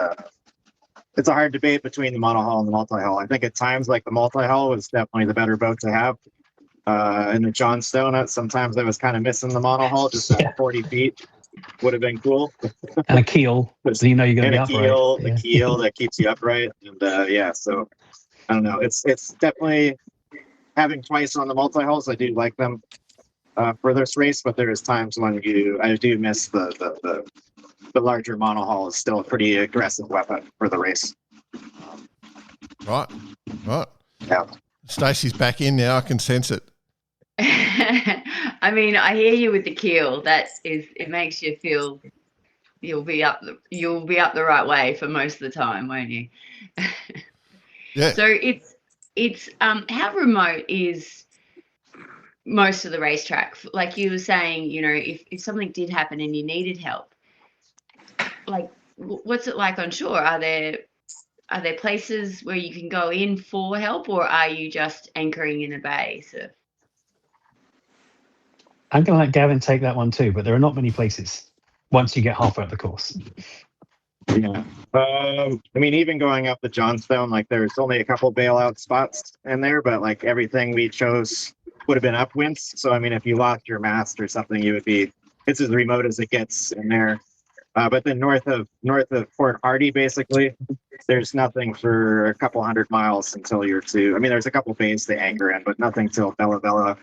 it's a hard debate between the monohull and the multi-hull. I think at times, like, the multi-hull was definitely the better boat to have. In the Johnstone, sometimes I was kind of missing the monohull, just at 40 feet would have been cool. And a keel, so you're going to be upright. The keel that keeps you upright, and so I don't know. It's definitely having twice on the multi-hulls. I do like them for this race, but there is times when I do miss the larger monohull. Is still a pretty aggressive weapon for the race. Right. Yeah. Stacey's back in now. I can sense it. I mean, I hear you with the keel. It makes you feel you'll be up the right way for most of the time, won't you? Yeah. So it's how remote is most of the racetrack? Like you were saying, if something did happen and you needed help, like, what's it like on shore? Are there places where you can go in for help, or are you just anchoring in a bay? So I'm going to let Gavin take that one too, but there are not many places once you get halfway up the course. Yeah. Even going up the Johnstone, like, there's only a couple bailout spots in there, but like everything we chose would have been upwinds. So, if you lost your mast or something, it's as remote as it gets in there. But then north of Port Hardy, basically, there's nothing for a couple 100 miles until you're to. There's a couple bays to anchor in, but nothing till Bella Bella.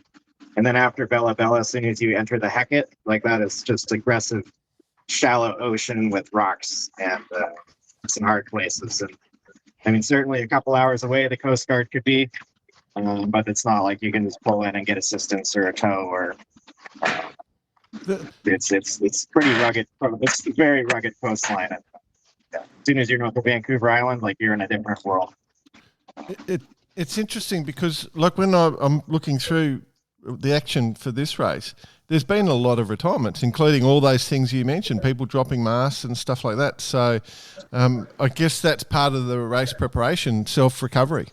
And then after Bella Bella, as soon as you enter the Hecate, like, that is just aggressive, shallow ocean with rocks and some hard places. And certainly a couple hours away, the Coast Guard could be, but it's not like you can just pull in and get assistance or a tow or. It's pretty rugged. It's a very rugged coastline. As soon as you're north of Vancouver Island, like, you're in a different world. It's interesting because, like, when I'm looking through the action for this race, there's been a lot of retirements, including all those things you mentioned, people dropping masts and stuff like that. So I guess that's part of the race preparation, self-recovery.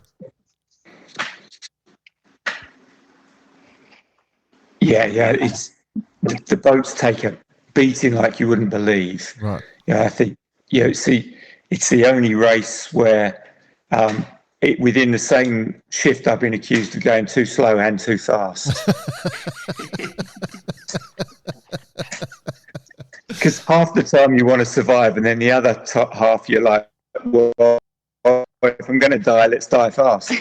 Yeah, it's the boats take a beating like you wouldn't believe. Right. Yeah, I think it's the only race where within the same shift I've been accused of going too slow and too fast. Because half the time you want to survive, and then the other half you're like, well, if I'm going to die, let's die fast.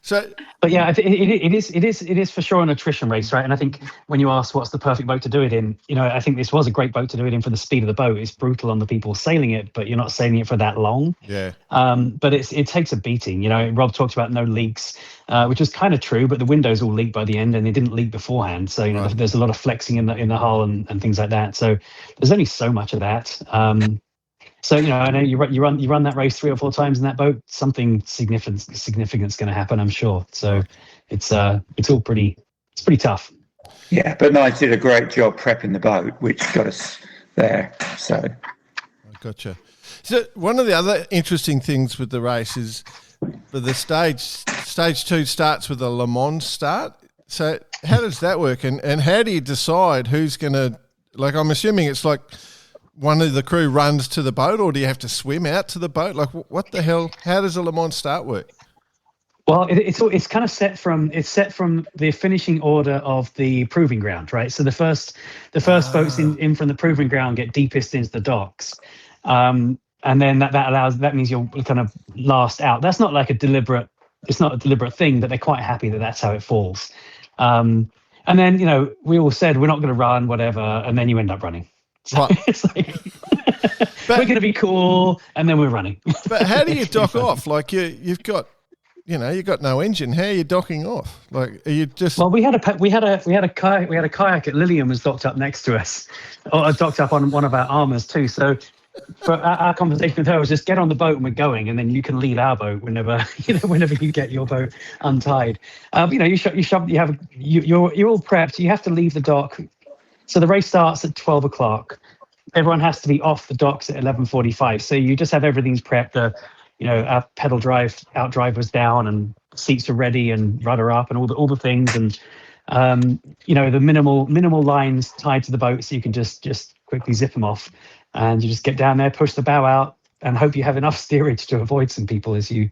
So, But yeah, it is for sure an attrition race, right? And I think when you ask what's the perfect boat to do it in, I think this was a great boat to do it in for the speed of the boat. It's brutal on the people sailing it, but you're not sailing it for that long. Yeah. But it takes a beating. Rob talked about no leaks, which is kind of true, but the windows all leaked by the end, and they didn't leak beforehand. So Right. there's a lot of flexing in the hull and things like that. So there's only so much of that. So I know you run that race 3 or 4 times in that boat. Something significant's going to happen, I'm sure. So it's pretty tough. Yeah, but Nige did a great job prepping the boat, which got us there. So, Gotcha. So one of the other interesting things with the race is for the stage 2 starts with a Le Mans start. So how does that work, and how do you decide who's going to? Like, I'm assuming it's like one of the crew runs to the boat, or do you have to swim out to the boat? Like, what the hell? How does a Le Mans start work? Well, it's kind of set from the finishing order of the proving ground, right? So the first boats in from the proving ground get deepest into the docks, and then that means you're kind of last out. That's not like it's not a deliberate thing, but they're quite happy that that's how it falls. And then we all said we're not going to run, whatever, and then you end up running. So Right. it's like we're going to be cool, and then we're running. But how do you dock off? Like you've got no engine. How are you docking off? Like, are you just? Well, we had a kayak at Lilium was docked up next to us, or docked up on one of our armors too. So, for our conversation with her was just get on the boat and we're going, and then you can lead our boat whenever you get your boat untied. You're all prepped. You have to leave the dock. So the race starts at 12 o'clock. Everyone has to be off the docks at 11:45. So you just have everything's prepped. Our pedal drive outdrive was down, and seats are ready, and rudder up, and all the things, and the minimal lines tied to the boat, so you can just quickly zip them off, and you just get down there, push the bow out, and hope you have enough steerage to avoid some people as you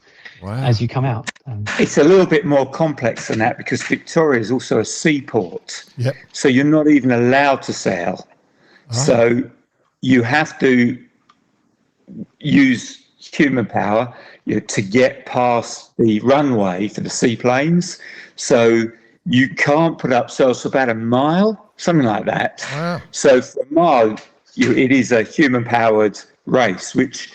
come out. It's a little bit more complex than that because Victoria is also a seaport. Yep. So you're not even allowed to sail. Oh. So you have to use human power to get past the runway for the seaplanes. So you can't put up sails for about a mile, something like that. Wow. So for a mile, it is a human-powered race, which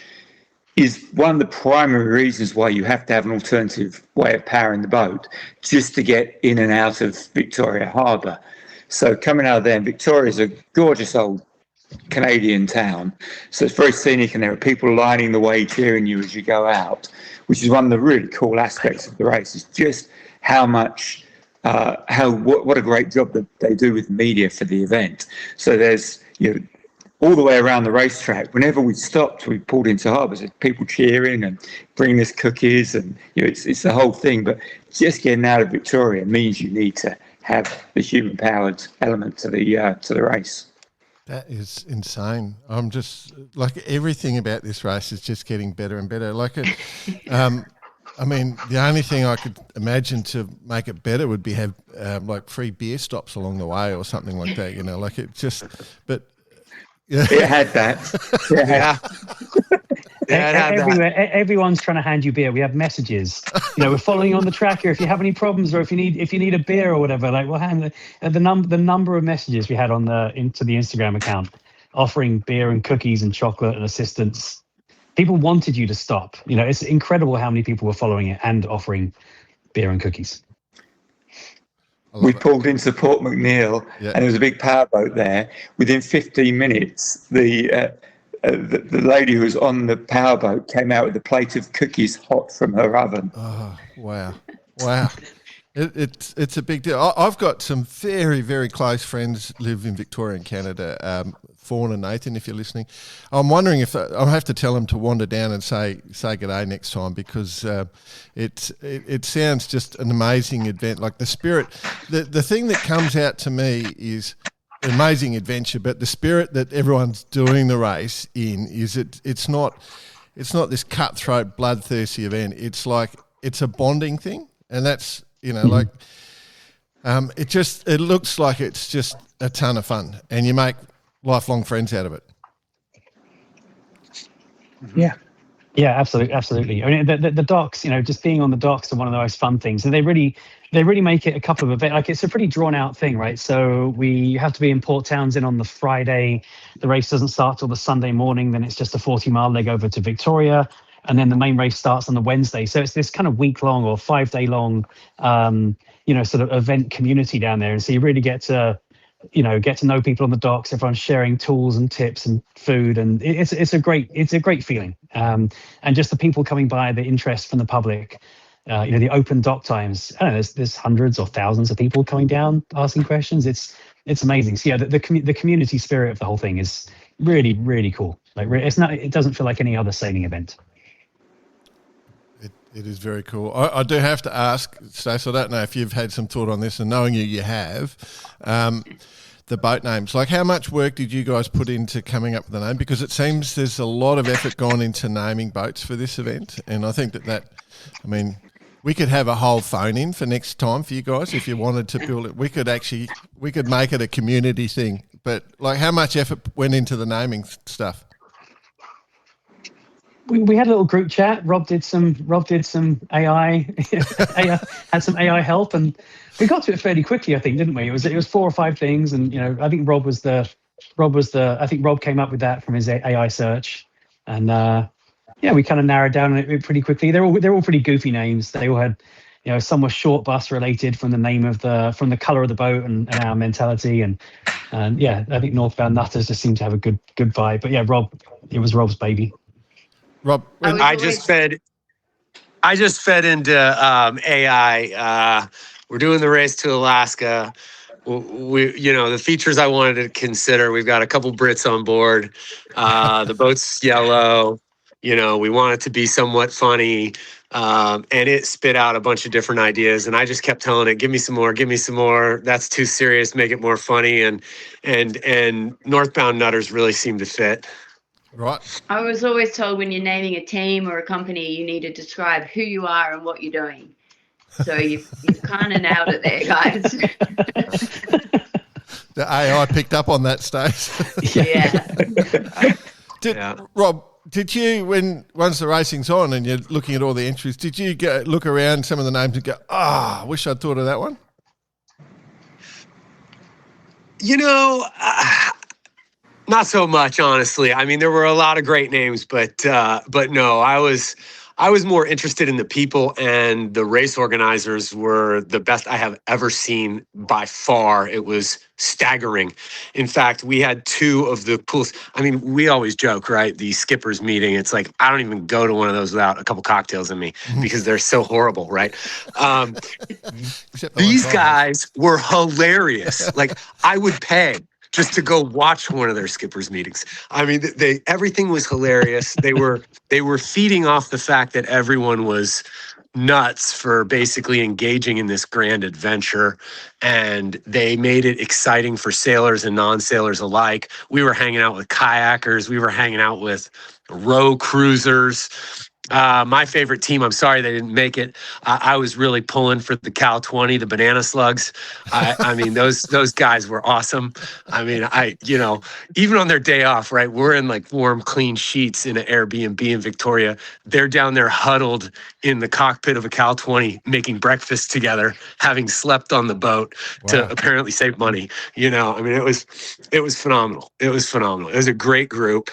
is one of the primary reasons why you have to have an alternative way of powering the boat, just to get in and out of Victoria Harbour. So coming out of there, Victoria is a gorgeous old Canadian town. So it's very scenic, and there are people lining the way cheering you as you go out, which is one of the really cool aspects of the race, is just how much, what a great job that they do with media for the event. So there's, all the way around the racetrack, whenever we stopped, we pulled into harbour, there's people cheering and bringing us cookies, and it's the whole thing. But just getting out of Victoria means you need to have the human-powered element to the race. That is insane. I'm just like, everything about this race is just getting better and better. Like, I mean, the only thing I could imagine to make it better would be have like free beer stops along the way or something like that. Like it just, but. Yeah. It had that. Yeah. Everywhere, everyone's trying to hand you beer. We have messages. We're following you on the tracker. If you have any problems, or if you need a beer or whatever, like we'll hand the number of messages we had into the Instagram account, offering beer and cookies and chocolate and assistance. People wanted you to stop. It's incredible how many people were following it and offering beer and cookies. We pulled into Port McNeill, and there was a big powerboat there. Within 15 minutes, the lady who was on the powerboat came out with a plate of cookies hot from her oven. Oh, wow. It's a big deal. I've got some very, very close friends live in Victoria and Canada. Fawn and Nathan, if you're listening, I'm wondering if I'll have to tell them to wander down and say g'day next time, because it sounds just an amazing event. Like the spirit, the thing that comes out to me is an amazing adventure, but the spirit that everyone's doing the race in is it's not this cutthroat, bloodthirsty event. It's like it's a bonding thing, and that's like it looks like it's just a ton of fun, and you make lifelong friends out of it. Yeah. Yeah, absolutely. I mean, the docks, just being on the docks are one of the most fun things, and they really make it a couple of events. Like, it's a pretty drawn out thing, right? So we have to be in Port Townsend on the Friday. The race doesn't start till the Sunday morning. Then it's just a 40-mile leg over to Victoria, and then the main race starts on the Wednesday. So it's this kind of week-long or 5-day long, sort of event community down there, and so you really get to know people on the docks. Everyone's sharing tools and tips and food, and it's a great feeling. And just the people coming by, the interest from the public, the open dock times. I don't know, there's hundreds or thousands of people coming down asking questions. It's amazing. So yeah, the community spirit of the whole thing is really, really cool. Like, it doesn't feel like any other sailing event. It is very cool. I do have to ask, Stace, I don't know if you've had some thought on this, and knowing you have, the boat names. Like, how much work did you guys put into coming up with the name? Because it seems there's a lot of effort gone into naming boats for this event, and I think we could have a whole phone-in for next time for you guys if you wanted to build it. We could make it a community thing. But, like, how much effort went into the naming stuff? We had a little group chat. Rob did some AI, had some AI help, and we got to it fairly quickly, I think, didn't we? It was 4 or 5 things, and I think Rob came up with that from his AI search, and we kind of narrowed down on it pretty quickly. They're all pretty goofy names. They all had, some were short bus related from the name of from the color of the boat and our mentality, and I think Northbound Nutters just seemed to have a good vibe. But yeah, it was Rob's baby. Rob, I just fed into AI. We're doing the race to Alaska. We the features I wanted to consider. We've got a couple Brits on board. The boat's yellow. We want it to be somewhat funny. And it spit out a bunch of different ideas, and I just kept telling it, give me some more. That's too serious. Make it more funny. And Northbound Nutters really seemed to fit. Right. I was always told when you're naming a team or a company, you need to describe who you are and what you're doing. So you've kind of nailed it there, guys. The AI picked up on that, Stace. Yeah. Rob, did you, once the racing's on and you're looking at all the entries, did you look around some of the names and go, I wish I'd thought of that one? Not so much, honestly. I mean, there were a lot of great names, but no, I was more interested in the people, and the race organizers were the best I have ever seen by far. It was staggering. In fact, we had 2 of the coolest. I mean, we always joke, right? The skippers meeting. It's like, I don't even go to one of those without a couple cocktails in me because they're so horrible, right? These guys were hilarious. Like, I would pay just to go watch one of their skippers meetings. I mean, everything was hilarious. They were feeding off the fact that everyone was nuts for basically engaging in this grand adventure, and they made it exciting for sailors and non-sailors alike. We were hanging out with kayakers. We were hanging out with row cruisers. My favorite team, I'm sorry they didn't make it. I was really pulling for the Cal 20, the Banana Slugs. I mean, those guys were awesome. I mean, even on their day off, right? We're in like warm, clean sheets in an Airbnb in Victoria. They're down there huddled in the cockpit of a Cal 20, making breakfast together, having slept on the boat to apparently save money. I mean, it was phenomenal. It was phenomenal. It was a great group.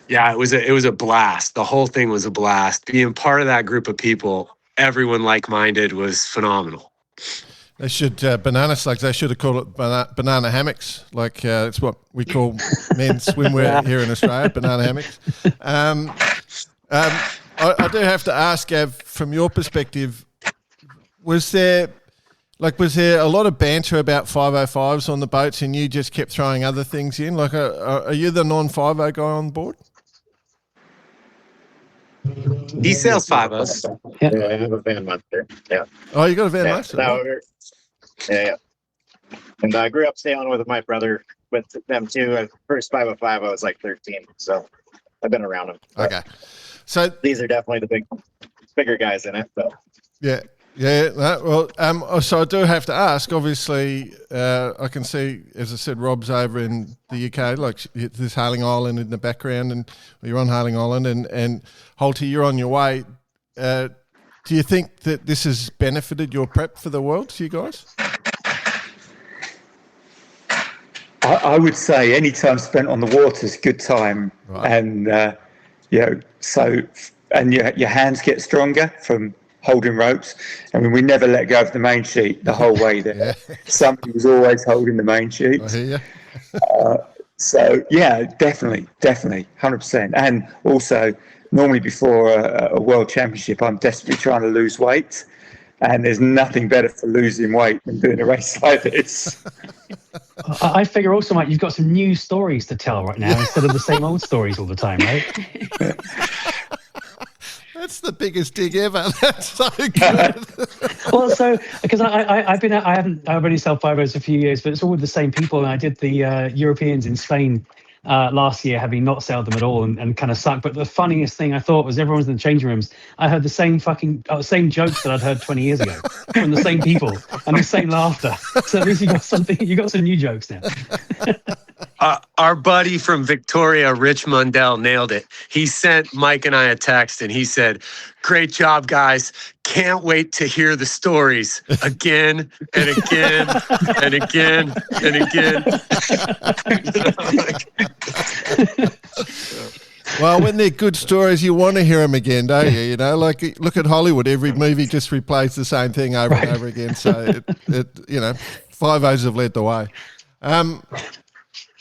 Yeah, it was a blast. The whole thing was a blast. Being part of that group of people, everyone like-minded, was phenomenal. They should, Banana Slugs, they should have called it banana hammocks. Like, it's what we call men's swimwear here in Australia, banana hammocks. I do have to ask, Gav, from your perspective, was there a lot of banter about 505s on the boats and you just kept throwing other things in? Like, are you the non-50 guy on board? He sails 5-0s. Yeah, I have a Van Monster. Yeah. Oh, you got a Van Monster? Yeah. And I grew up sailing with my brother with them too. First 505, I was like 13, so I've been around them. Okay. So these are definitely the bigger guys in it. So. Yeah. Yeah, so I do have to ask. Obviously, I can see, as I said, Rob's over in the UK, like there's Hailing Island in the background, and you're on Hailing Island, and Holty, you're on your way. Do you think that this has benefited your prep for the Worlds, you guys? I would say any time spent on the water is a good time, right. And and your hands get stronger from holding ropes. I mean, we never let go of the main sheet the whole way there. Yeah. Somebody was always holding the main sheet. I hear you. So yeah, definitely, 100%. And also, normally before a world championship, I'm desperately trying to lose weight, and there's nothing better for losing weight than doing a race like this. I figure also, Mike, you've got some new stories to tell right now instead of the same old stories all the time, right? That's the biggest dig ever. That's so good. Well, so because I've only sailed 5-0s a few years, but it's all with the same people. And I did the Europeans in Spain last year, having not sailed them at all, and kind of sucked. But the funniest thing I thought was everyone's in the changing rooms. I heard the same same jokes that I'd heard 20 years ago from the same people and the same laughter. So at least you got some new jokes now. Our buddy from Victoria, Rich Mundell, nailed it. He sent Mike and I a text, and he said, "Great job, guys. Can't wait to hear the stories again and again and again and again." Well, when they're good stories, you want to hear them again, don't you? You know, like look at Hollywood. Every movie just replays the same thing over and over again. So, Five O's have led the way.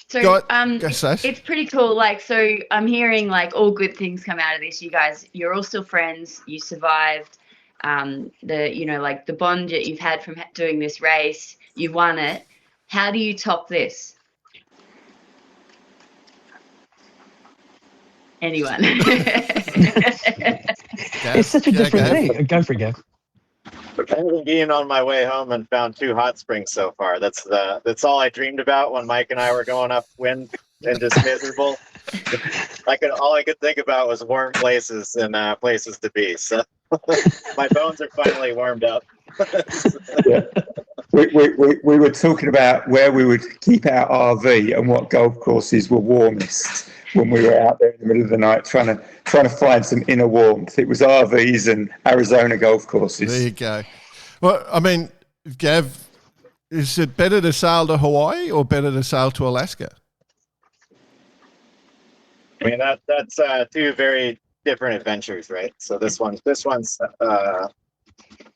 So it's pretty cool. Like, so I'm hearing like all good things come out of this. You guys, you're all still friends. You survived. The bond that you've had from doing this race. You've won it. How do you top this? Anyone? It's such a different thing. Go for it, Gav. I've been being on my way home and found 2 hot springs so far. That's all I dreamed about when Mike and I were going upwind and just miserable. All I could think about was warm places and places to be. So my bones are finally warmed up. Yeah. We were talking about where we would keep our RV and what golf courses were warmest when we were out there in the middle of the night trying to find some inner warmth. It was RVs and Arizona golf courses. There you go. Well, I mean, Gav, is it better to sail to Hawaii or better to sail to Alaska? I mean, that's 2 very different adventures, right? So this one's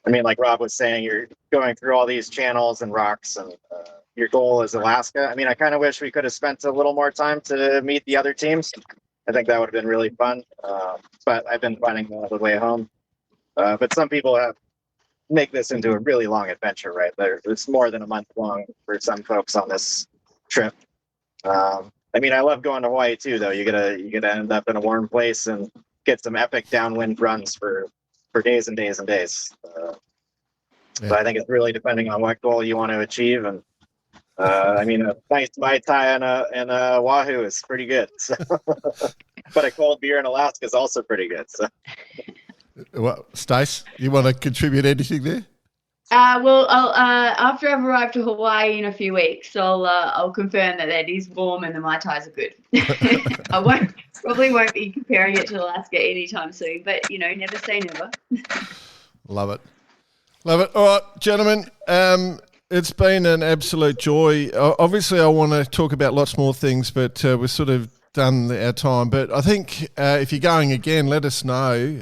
I mean, like Rob was saying, you're going through all these channels and rocks, and your goal is Alaska. I mean, I kind of wish we could have spent a little more time to meet the other teams. I think that would have been really fun. But I've been finding the way home. But some people make this into a really long adventure, right? It's more than a month long for some folks on this trip. I mean, I love going to Hawaii too, though. You gotta end up in a warm place and get some epic downwind runs for days and days and days. So I think it's really depending on what goal you want to achieve. And I mean, a nice Mai Tai in Oahu is pretty good. So. But a cold beer in Alaska is also pretty good. So. Well, Stace, you want to contribute anything there? Well, I'll after I've arrived to Hawaii in a few weeks, I'll confirm that it is warm and the Mai Tais are good. I probably won't be comparing it to Alaska anytime soon, but never say never. Love it. All right, gentlemen, it's been an absolute joy. Obviously, I want to talk about lots more things, but we're sort of done our time. But I think if you're going again, let us know.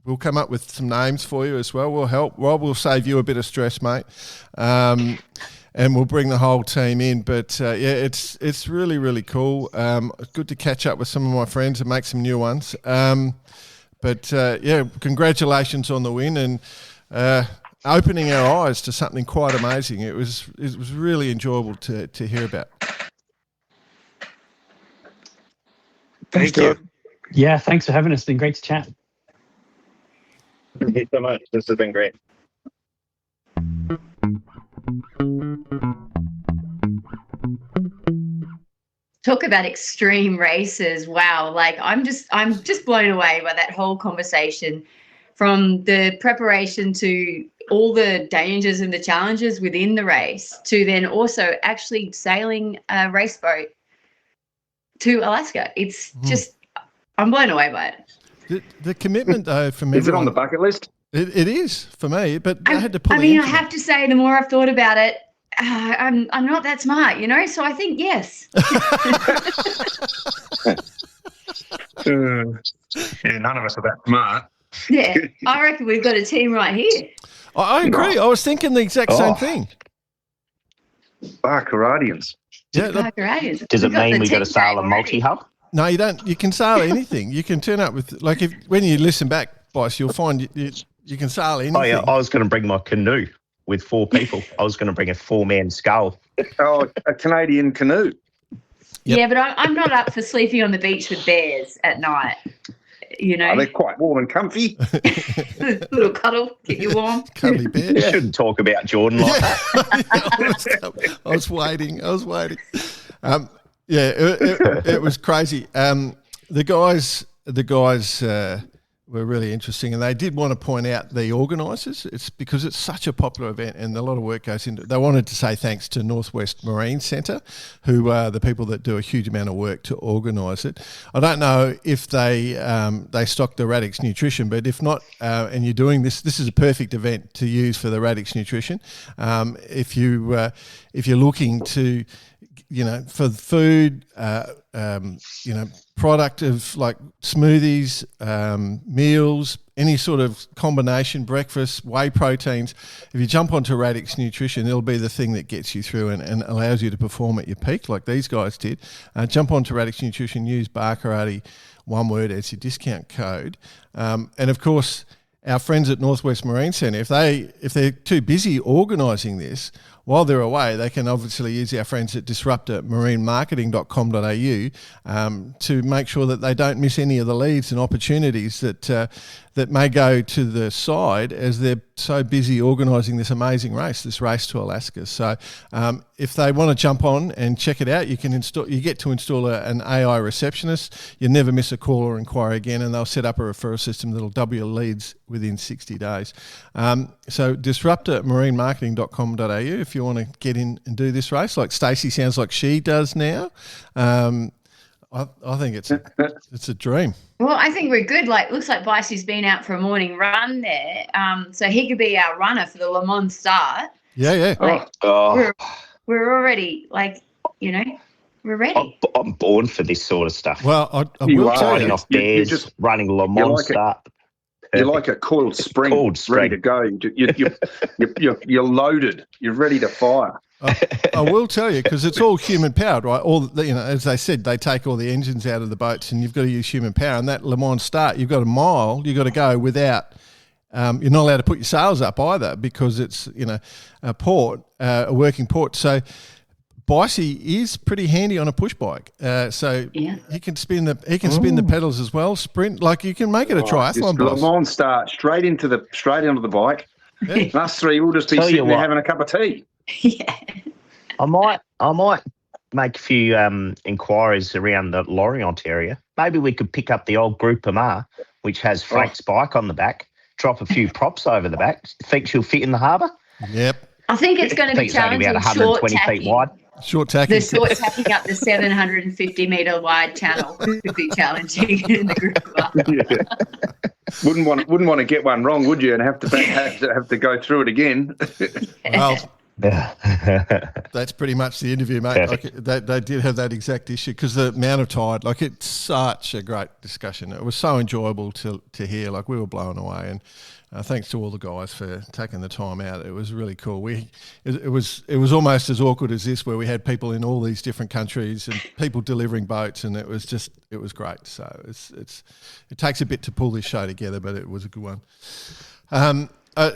We'll come up with some names for you as well. We'll help. Rob will save you a bit of stress, mate. And we'll bring the whole team in. But, it's really, really cool. Good to catch up with some of my friends and make some new ones. Congratulations on the win and opening our eyes to something quite amazing. It was really enjoyable to hear about. Thank you. Yeah, thanks for having us. It's been great to chat. Thank you so much. This has been great. Talk about extreme races. Wow. Like I'm just blown away by that whole conversation from the preparation to all the dangers and the challenges within the race to then also actually sailing a race boat to Alaska. It's just, I'm blown away by it. The commitment, though, from Is it everyone, on the bucket list? It is for me, but I had to pull I mean, I have to say, the more I've thought about it, I'm not that smart, you know. So I think yes. Yeah, none of us are that smart. Yeah, I reckon we've got a team right here. I agree. I was thinking the exact same thing. Barcaradians. Yeah, Does it mean we got to sail a multi-hull? No, you don't. You can sail anything. You can turn up with, like, when you listen back, Bryce, you'll find you can sail anything. Oh, yeah. I was going to bring my canoe with 4 people. I was going to bring a 4-man scull. Oh, a Canadian canoe. Yep. Yeah, but I'm not up for sleeping on the beach with bears at night. You know, They're quite warm and comfy. Little cuddle, get you warm. Cuddly bear. You shouldn't talk about Jordan like that. I was waiting. It was crazy. The guys were really interesting, and they did want to point out the organisers. It's because it's such a popular event, and a lot of work goes into it. They wanted to say thanks to Northwest Marine Centre, who are the people that do a huge amount of work to organise it. I don't know if they stock the Radix Nutrition, but if not, and you're doing this is a perfect event to use for the Radix Nutrition. If you're looking to, for food, product of like smoothies, meals, any sort of combination, breakfast, whey proteins. If you jump onto Radix Nutrition, it'll be the thing that gets you through and allows you to perform at your peak like these guys did. Jump onto Radix Nutrition, use Barcarati, one word as your discount code. And of course, our friends at Northwest Marine Centre, if they're too busy organising this, while they're away, they can obviously use our friends at disruptormarinemarketing.com.au to make sure that they don't miss any of the leads and opportunities that may go to the side as they're so busy organising this amazing race, this race to Alaska. So if they want to jump on and check it out, you get to install an AI receptionist. You never miss a call or inquiry again, and they'll set up a referral system that'll double your leads within 60 days. So disruptormarinemarketing.com.au if you want to get in and do this race, like Stacey sounds like she does now. I think it's a dream. Well, I think we're good. Like, looks like Bicey's been out for a morning run there, so he could be our runner for the Le Mans start. Yeah. Like, we're already we're ready. I'm born for this sort of stuff. Well, I will tell riding you, off bears, running Le Mans start. You're like a coiled spring, ready to go. You're loaded. You're ready to fire. I will tell you, because it's all human powered, right? As they said, they take all the engines out of the boats, and you've got to use human power. And that Le Mans start, you've got a mile. You've got to go without. You're not allowed to put your sails up either, because it's a port, a working port. So Bicey is pretty handy on a push bike. He can spin the pedals as well. Sprint, like you can make it a triathlon. Le Mans start straight onto the bike. Yeah. Us three will just be sitting there having a cup of tea. Yeah. I might make a few inquiries around the Lorient area. Maybe we could pick up the old Groupama, which has Frank's bike on the back, drop a few props over the back. Think she'll fit in the harbour? Yep. I think it's going to be challenging. About 120 feet wide. Short tacking. The short tacking up the 750 metre wide channel could be challenging in the Groupama. Wouldn't want to get one wrong, would you? And have to go through it again. Well, that's pretty much the interview, mate. Like, they did have that exact issue because the amount of tide. Like, it's such a great discussion. It was so enjoyable to hear. Like, we were blown away, and thanks to all the guys for taking the time out. It was really cool. It was almost as awkward as this, where we had people in all these different countries and people delivering boats, and it was great. So it takes a bit to pull this show together, but it was a good one.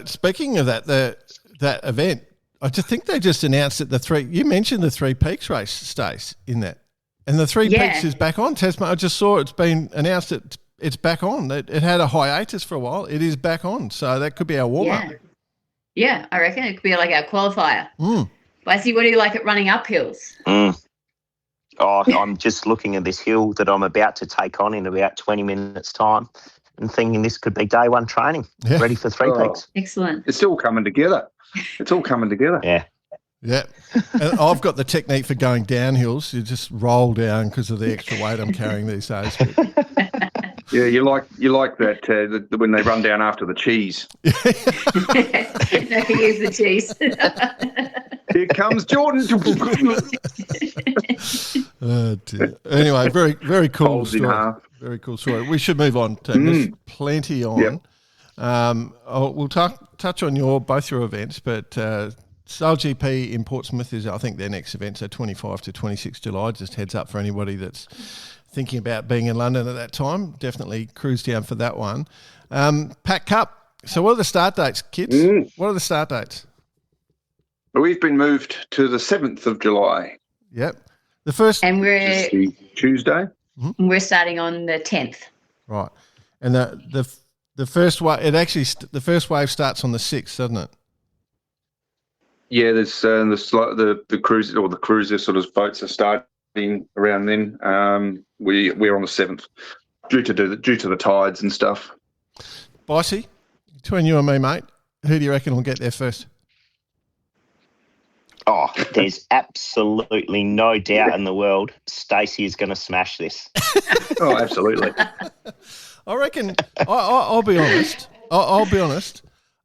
Speaking of that event, I just think they just announced that you mentioned the Three Peaks race, Stace, in that. And the Three Peaks is back on, Tasman. I just saw it's been announced that it's back on. It had a hiatus for a while. It is back on. So that could be our warm-up. Yeah, I reckon it could be like our qualifier. Bicey, what do you like at running up hills? Oh, I'm just looking at this hill that I'm about to take on in about 20 minutes' time. and thinking this could be day one training, ready for three peaks. Excellent. It's all coming together. It's all coming together. Yeah. Yeah. And I've got the technique for going down hills. You just roll down because of the extra weight I'm carrying these days. Yeah, you like that when they run down after the cheese. No, here's the cheese. Here comes Jordan. Oh, dear. Anyway, very, very cool Folds in story. half. Very cool story. We should move on. There's plenty on. Yep. We'll touch on both your events, but Sail GP in Portsmouth is, I think, their next event, so 25 to 26 July. Just heads up for anybody that's thinking about being in London at that time. Definitely cruise down for that one. Pack Cup. So what are the start dates, kids? What are the start dates? We've been moved to the 7th of July. Yep. The first, and we're Tuesday. We're starting on the 10th. Right. And the first wave, the first wave starts on the 6th, doesn't it? Yeah, there's the cruise or the cruiser sort of boats are starting around then. We're on the 7th due to the tides and stuff. Bicey, between you and me, mate, who do you reckon will get there first? Oh, there's absolutely no doubt in the world Stacey is going to smash this. Oh, absolutely. I reckon, I'll be honest. I'll be honest.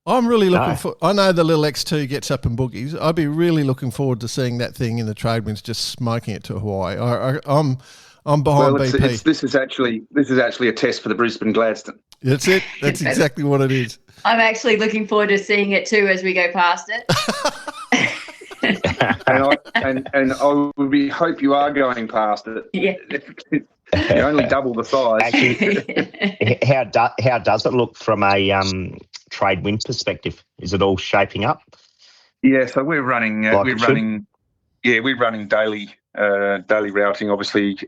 I'm really looking for. I know the little X2 gets up and boogies. I'd be really looking forward to seeing that thing in the trade winds, just smoking it to Hawaii. I'm behind BP. This is actually a test for the Brisbane Gladstone. That's it. That's exactly what it is. I'm actually looking forward to seeing it too as we go past it. and I would hope you are going past it. Yeah. You're only double the size. Actually, how does it look from a trade wind perspective? Is it all shaping up? Yeah, so we're running daily routing. Obviously,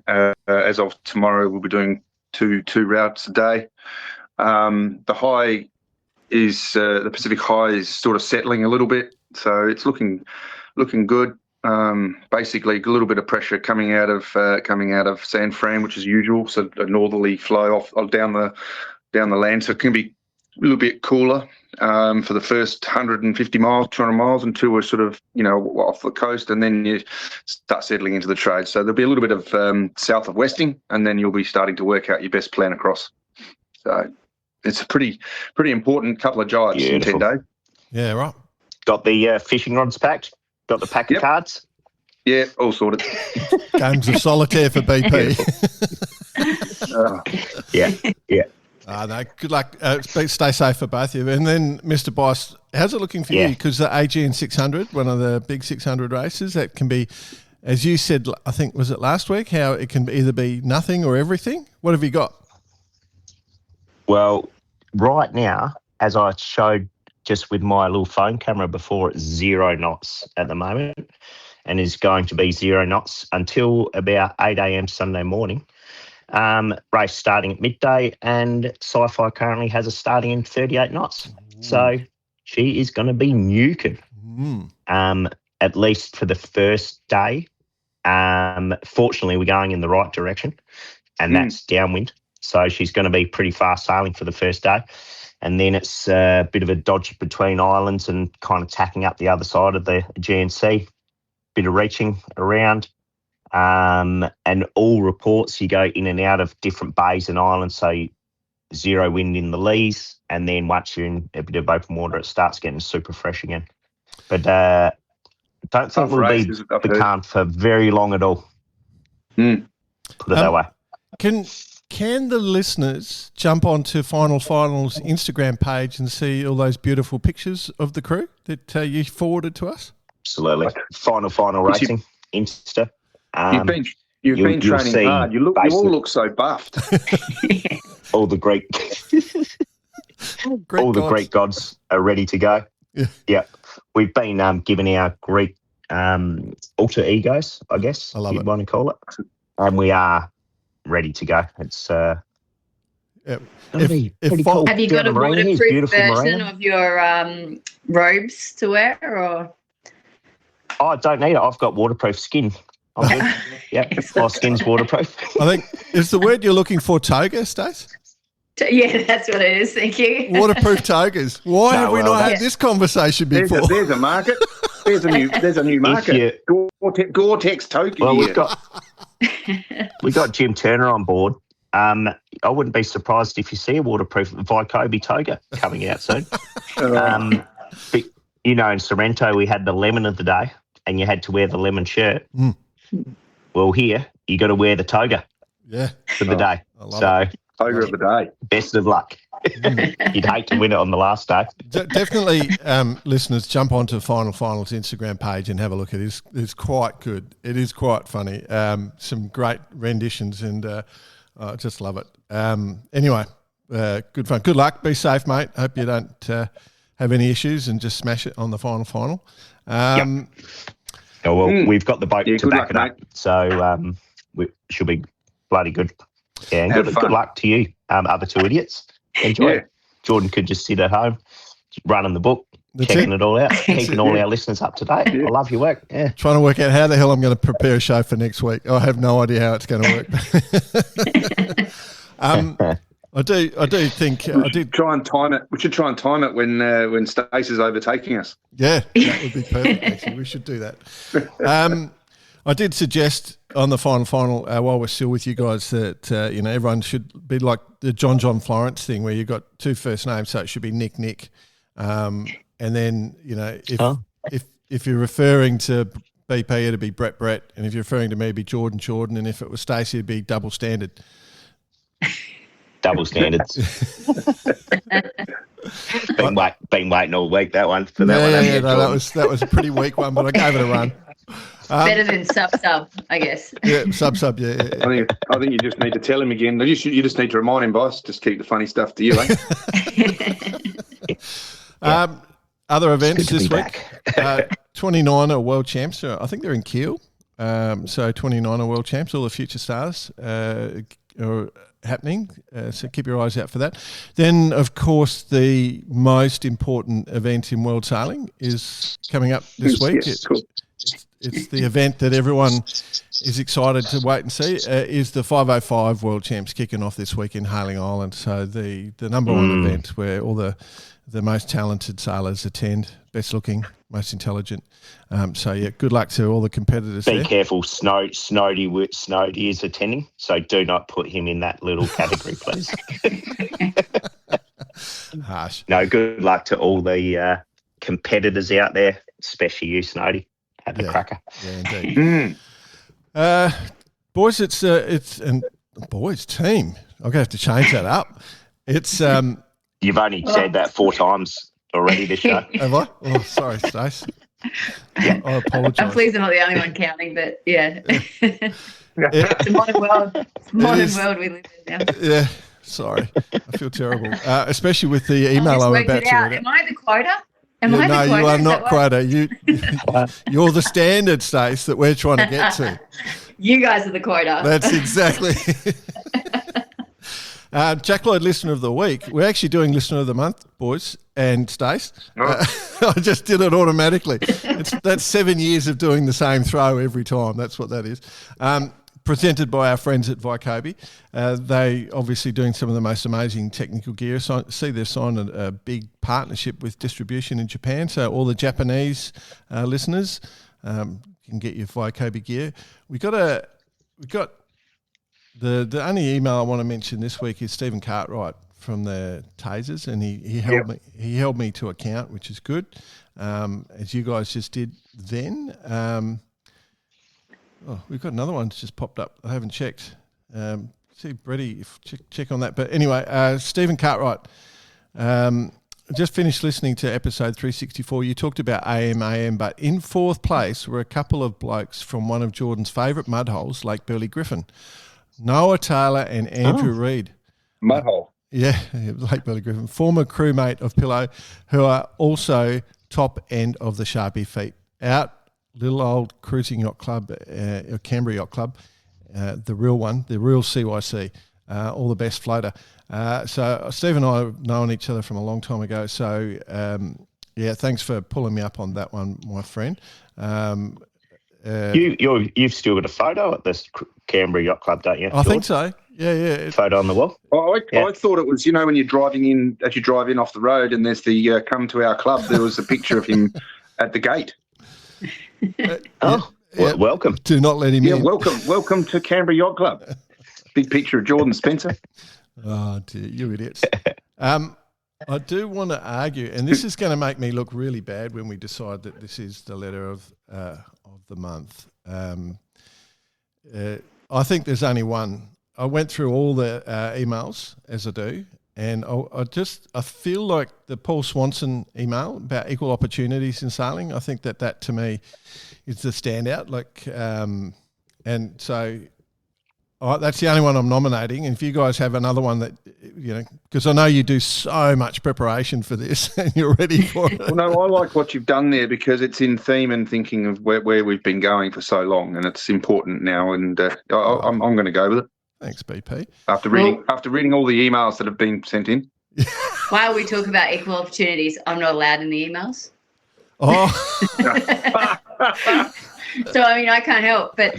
as of tomorrow, we'll be doing two routes a day. The high is the Pacific high is sort of settling a little bit, so it's looking good. Basically, a little bit of pressure coming out of San Fran, which is usual. So a northerly flow off down the land, so it can be a little bit cooler for the first 150 miles, 200 miles until we're sort of off the coast, and then you start settling into the trade. So there'll be a little bit of south of westing, and then you'll be starting to work out your best plan across. So it's a pretty important couple of jibes in 10 days. Yeah, right. Got the fishing rods packed. Got the pack of cards? Yeah, all sorted. Games of solitaire for BP. Yeah. No, good luck. Stay safe for both of you. And then, Mr. Bice, how's it looking for you? Because the AGN 600, one of the big 600 races, that can be, as you said, I think, was it last week, how it can either be nothing or everything? What have you got? Well, right now, as I showed just with my little phone camera before, it's 0 knots at the moment, and is going to be 0 knots until about 8 a.m. Sunday morning. Race starting at midday, and Sci-Fi currently has a starting in 38 knots. So she is going to be nuking, at least for the first day. Fortunately, we're going in the right direction, and that's downwind. So she's going to be pretty fast sailing for the first day. And then it's a bit of a dodge between islands and kind of tacking up the other side of the GNC, bit of reaching around. And all reports, you go in and out of different bays and islands, so 0 wind in the lees, and then once you're in a bit of open water, it starts getting super fresh again. But don't think we'll be becalmed for very long at all. Put it that way. Can the listeners jump onto Final's Instagram page and see all those beautiful pictures of the crew that you forwarded to us? Absolutely. Final racing, Insta. You've been training hard. You all look so buffed. all the Greek Greek gods are ready to go. Yeah. We've been given our Greek alter egos, I guess you'd want to call it, and we are ready to go. It's cool. Have you got a waterproof version of your robes to wear, or? Oh, I don't need it. I've got waterproof skin. I'm good. Yeah, my skin's waterproof. I think, is the word you're looking for toga, Stace? Yeah, that's what it is. Thank you. Waterproof togas. Why have we not had yeah. this conversation before? There's a market. There's a new market. Gore-Tex toga. Well, we've got Jim Turner on board. I wouldn't be surprised if you see a waterproof Vycobi toga coming out soon. But, you know, in Sorrento we had the lemon of the day, and you had to wear the lemon shirt. Mm. Well, here you got to wear the toga. Yeah, for the day. So toga of the day. Best of luck. You'd hate to win it on the last day. Definitely, listeners, jump onto Final Finals Instagram page and have a look at it. It's quite good. It is quite funny. Some great renditions, and I just love it. Anyway, good fun. Good luck. Be safe, mate. Hope you don't have any issues and just smash it on the final. Yep. Oh, well, we've got the boat to back it up, so we should be bloody good. Yeah, and good luck to you, other two idiots. Enjoy it. Jordan could just sit at home, running the book, checking it all out, keeping all our listeners up to date. I love your work. Yeah. Trying to work out how the hell I'm going to prepare a show for next week. I have no idea how it's going to work. I do think we should try and time it. We should try and time it when Stace is overtaking us. Yeah, that would be perfect. Actually, we should do that. I did suggest on the final, while we're still with you guys, that everyone should be like the John Florence thing, where you've got two first names, so it should be Nick, and then if you're referring to BP, it'd be Brett, and if you're referring to me, it'd be Jordan, and if it was Stacey, it'd be double standard. Double standards. been waiting all week that one for that one. Yeah, no, that was a pretty weak one, but I gave it a run. Better than sub, I guess. Yeah, sub. Yeah. I think you just need to tell him again. You just need to remind him, boss. Just keep the funny stuff to you, eh? Other events this week. 29er World Champs. I think they're in Kiel. So 29er World Champs. All the future stars are happening. So keep your eyes out for that. Then, of course, the most important event in world sailing is coming up this week. Yes, cool. It's the event that everyone is excited to wait and see, is the 505 World Champs kicking off this week in Hailing Island. So the number one event where all the most talented sailors attend, best looking, most intelligent. So, yeah, good luck to all the competitors Be there. careful, Snowdy is attending, so do not put him in that little category, please. Harsh. No, good luck to all the competitors out there, especially you, Snowdy. Have a cracker. Yeah, indeed. Boys, boys team. I'm going to have to change that up. It's You've only said that 4 times already this show. Have I? Oh, sorry, Stace. I apologise. I'm pleased I'm not the only one counting, but yeah. It's a modern world. World we live in now. Yeah, sorry. I feel terrible, especially with the email I'm about to read. Am I the quota? No, you are not quota. You're the standard, Stace, that we're trying to get to. You guys are the quota. That's exactly. Jack Lloyd Listener of the Week. We're actually doing Listener of the Month, boys and Stace. I just did it automatically. That's 7 years of doing the same throw every time. That's what that is. Presented by our friends at Vycobi. They obviously doing some of the most amazing technical gear. See they've signed a big partnership with distribution in Japan. So all the Japanese listeners can get your Vycobi gear. We got the only email I want to mention this week is Stephen Cartwright from the Tasers, and he held me to account, which is good, as you guys just did then. We've got another one that's just popped up. I haven't checked. See, Bretty, check on that. But anyway, Stephen Cartwright, just finished listening to episode 364. You talked about AM, but in 4th place were a couple of blokes from one of Jordan's favourite mud holes, Lake Burley Griffin, Noah Taylor and Andrew Reid. Mud hole. Yeah, Lake Burley Griffin, former crewmate of Pillow, who are also top end of the Sharpie feet. Out little old cruising yacht club, Canberra Yacht Club, the real one, the real CYC, all the best floater. So Steve and I have known each other from a long time ago. So, thanks for pulling me up on that one, my friend. You've still got a photo at this Canberra Yacht Club, don't you, George? I think so. Yeah. Photo on the wall. I thought it was, when you're driving in, as you drive in off the road, and there's the come to our club. There was a picture of him at the gate. Welcome. Do not let him in. Welcome to Canberra Yacht Club. Big picture of Jordan Spencer. Oh dear, you idiots. I do want to argue, and this is going to make me look really bad when we decide that this is the letter of the month. I think there's only one. I went through all the emails, as I do, and I feel like the Paul Swanson email about equal opportunities in sailing. I think that to me is the standout. And so that's the only one I'm nominating. And if you guys have another one that, because I know you do so much preparation for this and you're ready for it. Well, no, I like what you've done there because it's in theme and thinking of where we've been going for so long, and it's important now. And I'm going to go with it. Thanks, BP. After reading all the emails that have been sent in. While we talk about equal opportunities, I'm not allowed in the emails. Oh. So, I can't help, but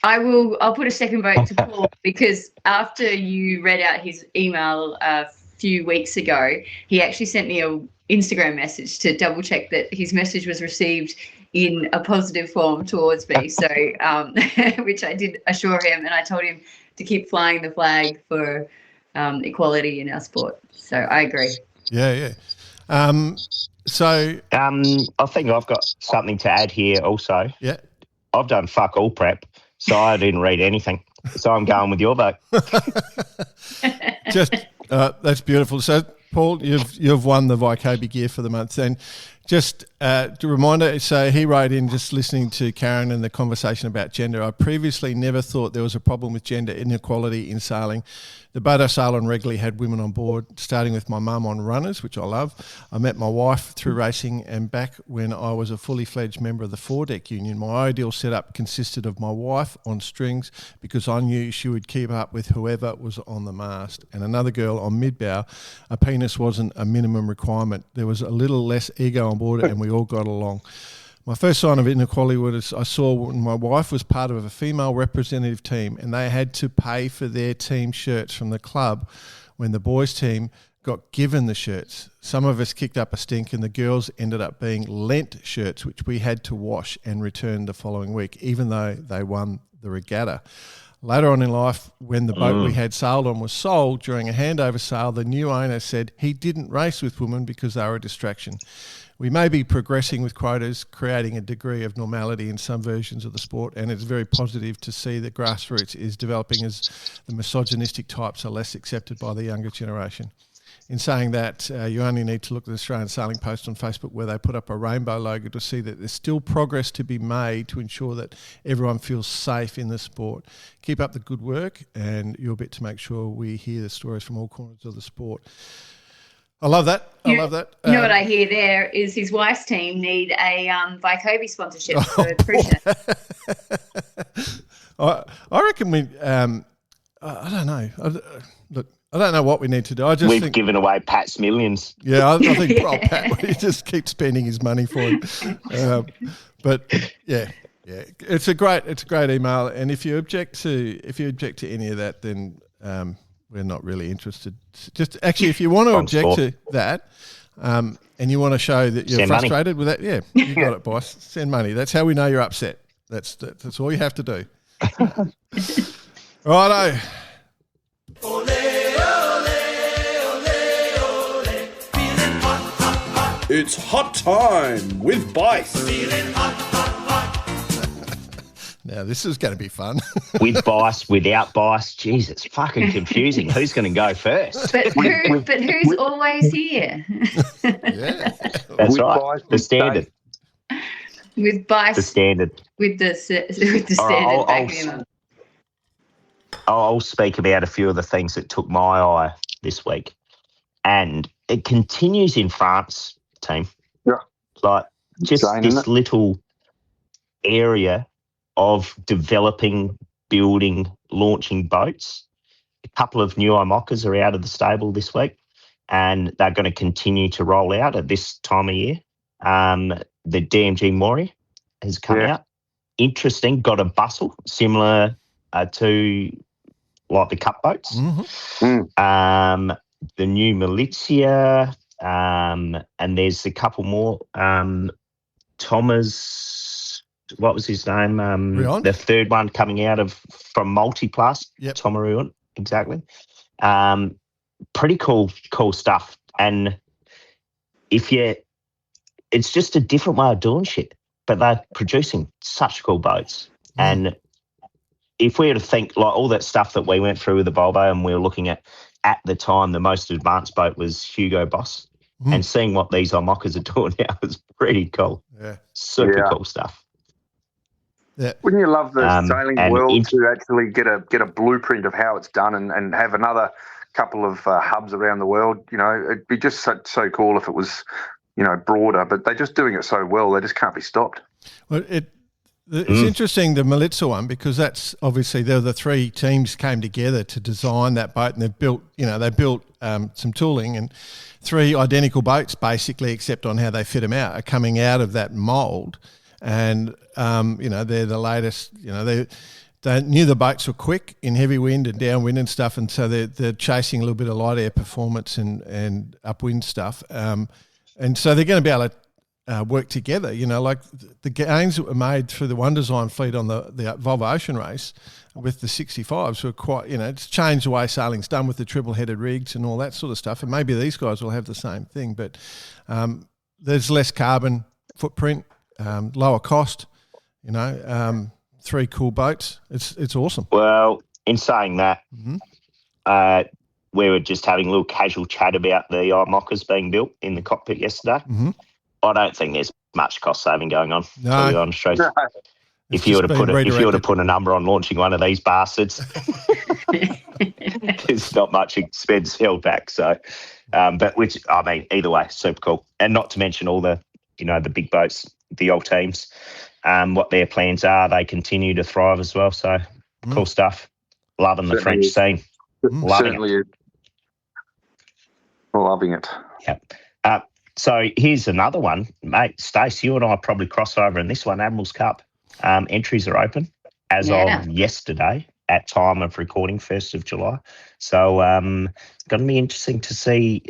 I'll put a second vote to Paul because after you read out his email a few weeks ago, he actually sent me an Instagram message to double check that his message was received in a positive form towards me. So, which I did assure him, and I told him to keep flying the flag for equality in our sport. So I agree. Yeah. So I think I've got something to add here also. Yeah. I've done fuck all prep, so I didn't read anything. So I'm going with your vote. That's beautiful. So Paul, you've won the Vycobi gear for the month. And just a reminder, so he wrote in just listening to Karen and the conversation about gender. I previously never thought there was a problem with gender inequality in sailing. The boat I sail on regularly had women on board, starting with my mum on runners, which I love. I met my wife through racing, and back when I was a fully fledged member of the foredeck union, my ideal setup consisted of my wife on strings because I knew she would keep up with whoever was on the mast, and another girl on mid-bow. A penis wasn't a minimum requirement. There was a little less ego on board and we all got along. My first sign of inequality was I saw when my wife was part of a female representative team and they had to pay for their team shirts from the club when the boys' team got given the shirts. Some of us kicked up a stink and the girls ended up being lent shirts, which we had to wash and return the following week, even though they won the regatta. Later on in life, when the boat we had sailed on was sold during a handover sale, the new owner said he didn't race with women because they were a distraction. We may be progressing with quotas, creating a degree of normality in some versions of the sport, and it's very positive to see that grassroots is developing as the misogynistic types are less accepted by the younger generation. In saying that, you only need to look at the Australian Sailing Post on Facebook where they put up a rainbow logo to see that there's still progress to be made to ensure that everyone feels safe in the sport. Keep up the good work and your bit to make sure we hear the stories from all corners of the sport. I love that. I love that. You know what I hear there is his wife's team need a Vycobi sponsorship for the cruise ship. I reckon we. I don't know. Look, I don't know what we need to do. We've given away Pat's millions. Yeah, I think Pat he just keeps spending his money for him. But yeah, it's a great email. And if you object to any of that, then we're not really interested. Just actually, if you want to object to that, and you want to show that you're frustrated with that, yeah, you got it, boss. Send money. That's how we know you're upset. That's all you have to do. Righto. It's hot time with Bice. Now, this is going to be fun. With bias, without bias. Jeez, it's fucking confusing. Who's going to go first? But who's always here? Yeah. That's With right. bias, The standard. With bias. The standard. With the standard back I'll speak about a few of the things that took my eye this week. And it continues in France, team. Yeah. Like just this little area of developing, building, launching boats. A couple of new IMOCAs are out of the stable this week, and they're going to continue to roll out at this time of year. The DMG Mori has come out. Interesting, got a bustle similar to like the cup boats. Mm-hmm. The new Militia, and there's a couple more. Thomas, what was his name? Rion? The third one coming out from Multiplus. Yep. Tomaruan, exactly. Pretty cool stuff. And it's just a different way of doing shit, but they're producing such cool boats. And if we were to think like all that stuff that we went through with the Volvo, and we were looking at the time, the most advanced boat was Hugo Boss. And seeing what these Mockers are doing now is pretty cool. Yeah. Super cool stuff. Yeah. Wouldn't you love the sailing and world to actually get a blueprint of how it's done and have another couple of hubs around the world? You know, it'd be just so cool if it was, you know, broader, but they're just doing it so well, they just can't be stopped. Well, it's interesting, the Militia one, because that's obviously the three teams came together to design that boat, and they've built, some tooling, and three identical boats basically, except on how they fit them out, are coming out of that mould. And, they're the latest, they knew the boats were quick in heavy wind and downwind and stuff, and so they're chasing a little bit of light air performance and upwind stuff. And so they're going to be able to work together, like the gains that were made through the One Design fleet on the Volvo Ocean Race with the 65s were quite, it's changed the way sailing's done with the triple-headed rigs and all that sort of stuff. And maybe these guys will have the same thing, but there's less carbon footprint, lower cost, three cool boats. It's awesome. Well, in saying that, we were just having a little casual chat about the Mockers being built in the cockpit yesterday. Mm-hmm. I don't think there's much cost saving going on. No. To be honest, if you were to put a number on launching one of these bastards, there's not much expense held back. So, either way, super cool. And not to mention all the, the big boats, the old teams, what their plans are. They continue to thrive as well. So, cool stuff. Loving the French scene. Certainly is. Loving it. Yep. So here's another one, mate. Stace, you and I probably cross over in this one. Admiral's Cup entries are open as of yesterday at time of recording, 1st of July. So it's going to be interesting to see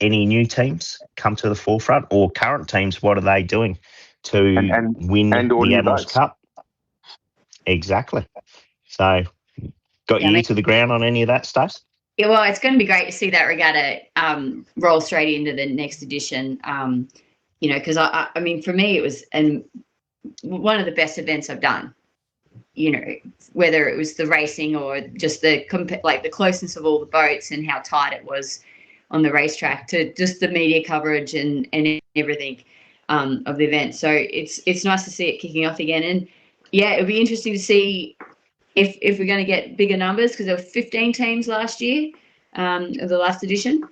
any new teams come to the forefront, or current teams, what are they doing to win the Admiral's Cup? Exactly. So got your ear to the ground on any of that, Stace? Yeah, well, it's going to be great to see that regatta roll straight into the next edition. Because I mean, for me, it was one of the best events I've done. Whether it was the racing or just the closeness of all the boats and how tight it was on the racetrack, to just the media coverage and everything of the event. So it's nice to see it kicking off again. And yeah, it'll be interesting to see if we're going to get bigger numbers, because there were 15 teams last year of the last edition.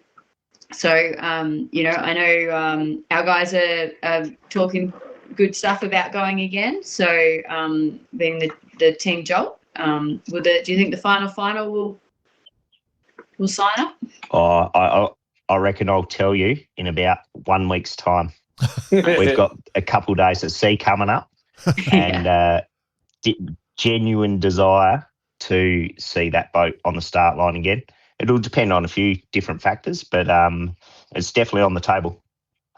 So, I know our guys are talking good stuff about going again. So, being the Team Jolt, do you think the final will sign up? Oh, I reckon I'll tell you in about 1 week's time. We've got a couple of days at sea coming up, and genuine desire to see that boat on the start line again. It'll depend on a few different factors, but it's definitely on the table,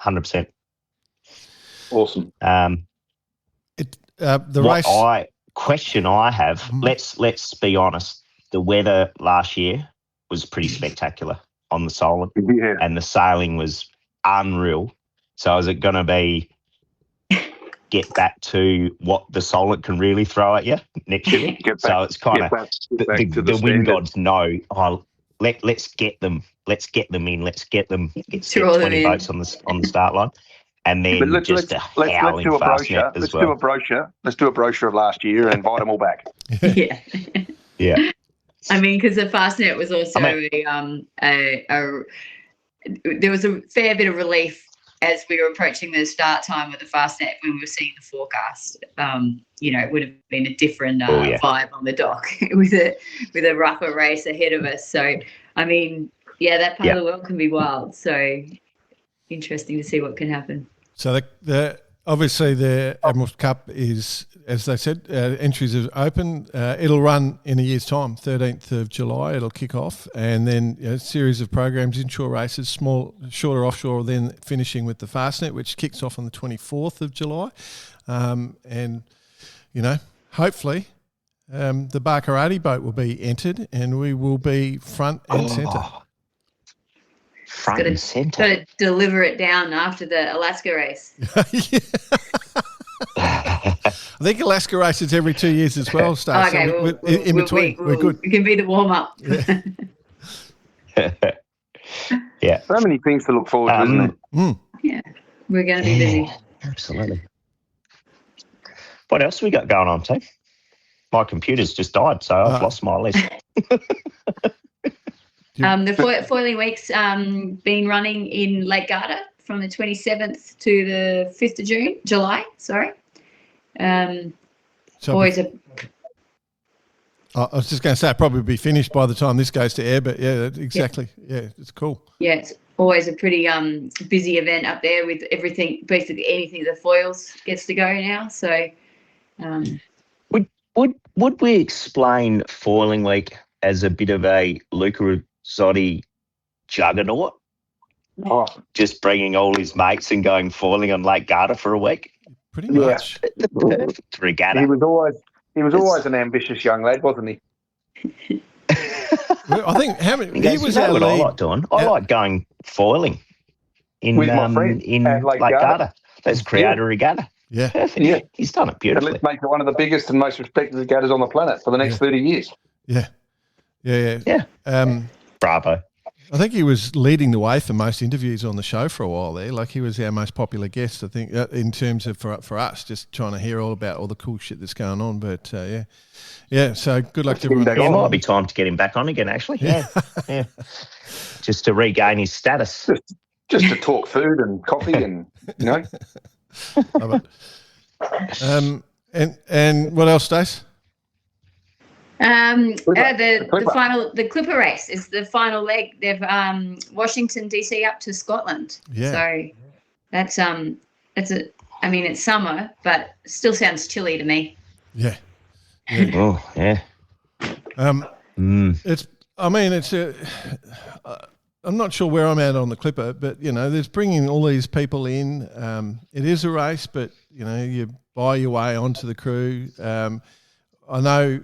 100%. Awesome. Question I have, let's be honest, the weather last year was pretty spectacular on the Solent, and the sailing was unreal. So is it going to be get back to what the Solent can really throw at you next year? It's kind of the wind gods know, let's get them in, let's get 20 boats on the start line. And then let's do a brochure. Let's do a brochure of last year and invite them all back. Yeah. Yeah. I mean, because the Fastnet was also there was a fair bit of relief as we were approaching the start time of the Fastnet when we were seeing the forecast. It would have been a different vibe on the dock with a rougher race ahead of us. So, I mean, that part of the world can be wild. So, interesting to see what can happen. So the obviously the Admiral's Cup is, as they said, entries are open. It'll run in a year's time, 13th of July. It'll kick off, and then a series of programs, inshore races, small, shorter offshore, then finishing with the Fastnet, which kicks off on the 24th of July. And, hopefully the Barcarati boat will be entered, and we will be front and centre. Front and centre. Got to deliver it down after the Alaska race. I think Alaska races every 2 years as well, Stacey. Okay, in between, we're good. We can be the warm-up. Yeah. So many things to look forward to, isn't it? Yeah, we're going to be busy. Absolutely. What else we got going on, team? My computer's just died, so I've lost my list. The foiling week's been running in Lake Garda from the 27th to the 5th of July. I was just going to say it'll probably be finished by the time this goes to air, but yeah, exactly. Yeah, it's cool. Yeah, it's always a pretty busy event up there with everything, basically anything that foils gets to go now. So, would we explain Foiling Week as a bit of a Luca Rizzotti juggernaut? Oh, just bringing all his mates and going foiling on Lake Garda for a week. Pretty much. The perfect regatta. He was always an ambitious young lad, wasn't he? Well, I think he was our lead. I like doing. I like going foiling in with my friend in Lake Garda. Garda. Let's create a regatta. Yeah, perfect. Yeah, he's done it beautifully. And let's make it one of the biggest and most respected regattas on the planet for the next 30 years. Yeah. Bravo. I think he was leading the way for most interviews on the show for a while there. Like, he was our most popular guest, I think, in terms of for us, just trying to hear all about all the cool shit that's going on. But yeah. So good luck to everyone. It might be time to get him back on again. Actually, yeah. Just to regain his status. Just to talk food and coffee and Love it. And what else, Stace? The Clipper race is the final leg. They've Washington DC up to Scotland. Yeah. So that's it's summer, but still sounds chilly to me. Yeah. Oh yeah. I'm not sure where I'm at on the Clipper, but there's bringing all these people in. It is a race, but you buy your way onto the crew. I know.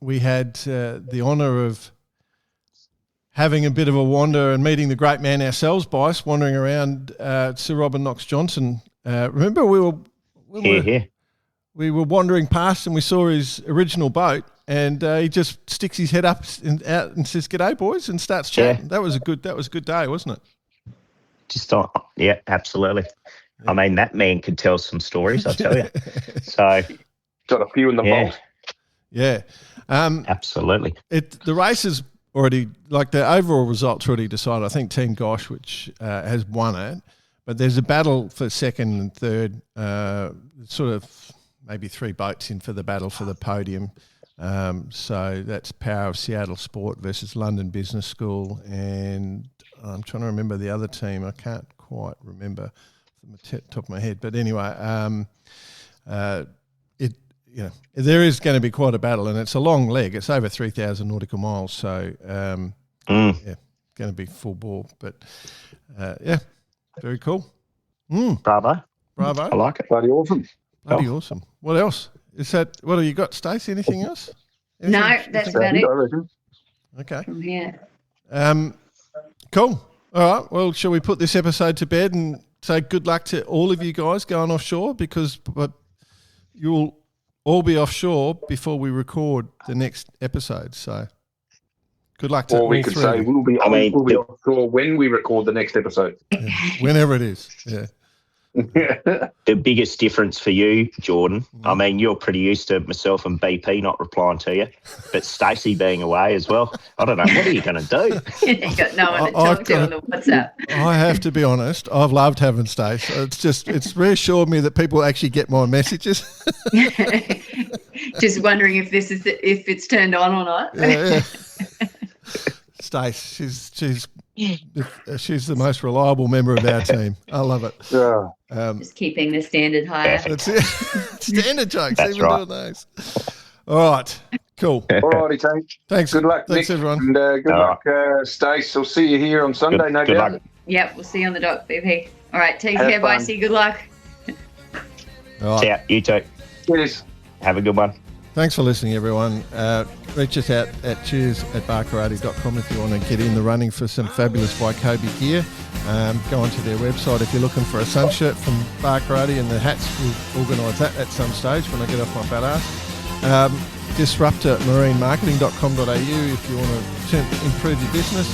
We had the honour of having a bit of a wander and meeting the great man ourselves, Bice, wandering around Sir Robin Knox Johnson. Remember we were wandering past and we saw his original boat, and he just sticks his head up and out and says, "G'day, boys," and starts chatting. Yeah. That was a good day, wasn't it? Yeah, absolutely. Yeah. I mean, that man could tell some stories, I tell you. So got a few in the vault. Yeah. Absolutely. The race is already, like, the overall results already decided. I think Team Gosh, which has won it, but there's a battle for second and third, sort of maybe three boats in for the battle for the podium. So that's Power of Seattle Sport versus London Business School, and I'm trying to remember the other team. I can't quite remember from the top of my head. But anyway, there is going to be quite a battle, and it's a long leg. It's over 3,000 nautical miles, so going to be full bore. But very cool. Bravo. I like it. Bloody awesome. Awesome. What else? What have you got, Stacey? Anything else? No, that's about it. Okay. From here. Cool. All right. Well, shall we put this episode to bed and say good luck to all of you guys going offshore, because you'll all be offshore before we record the next episode. So good luck to all three. Or we could say we'll be offshore when we record the next episode. Yeah. Whenever it is. Yeah. The biggest difference for you, Jordan, I mean, you're pretty used to myself and BP not replying to you, but Stacey being away as well. I don't know. What are you going to do? You've got no one to talk to on the WhatsApp. I have to be honest. I've loved having Stacey. It's reassured me that people actually get my messages. Just wondering if if it's turned on or not. Yeah. Stace, she's She's the most reliable member of our team. I love it. Yeah. Just keeping the standard higher. That's it. Standard jokes, That's even right. doing those. All right. Cool. All righty, team. Thanks. Good luck, Thanks, Nick. everyone. And good luck, Stace. I'll see you here on Sunday, no Good doubt. luck. Yep, we'll see you on the dock, BP. All right, take Have care, fun. Bicey. Good luck. All right. Yeah, you too. Cheers. Have a good one. Thanks for listening, everyone. Reach us out at cheers@barkarate.com if you want to get in the running for some fabulous Waikobi gear. Go onto their website if you're looking for a sun shirt from Bar Karate, and the hats. We'll organise that at some stage when I get off my fat ass. Disruptormarinemarketing.com.au if you want to improve your business.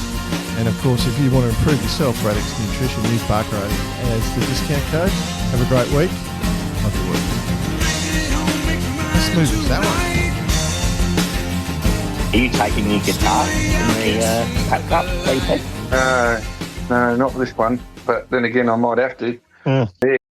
And of course, if you want to improve yourself, Radix Nutrition, use Bar Karate as the discount code. Have a great week. Love your week. How smooth is that one? Are you taking your guitar in the Pat Cup, BP? No, not this one. But then again, I might have to. Mm. Yeah.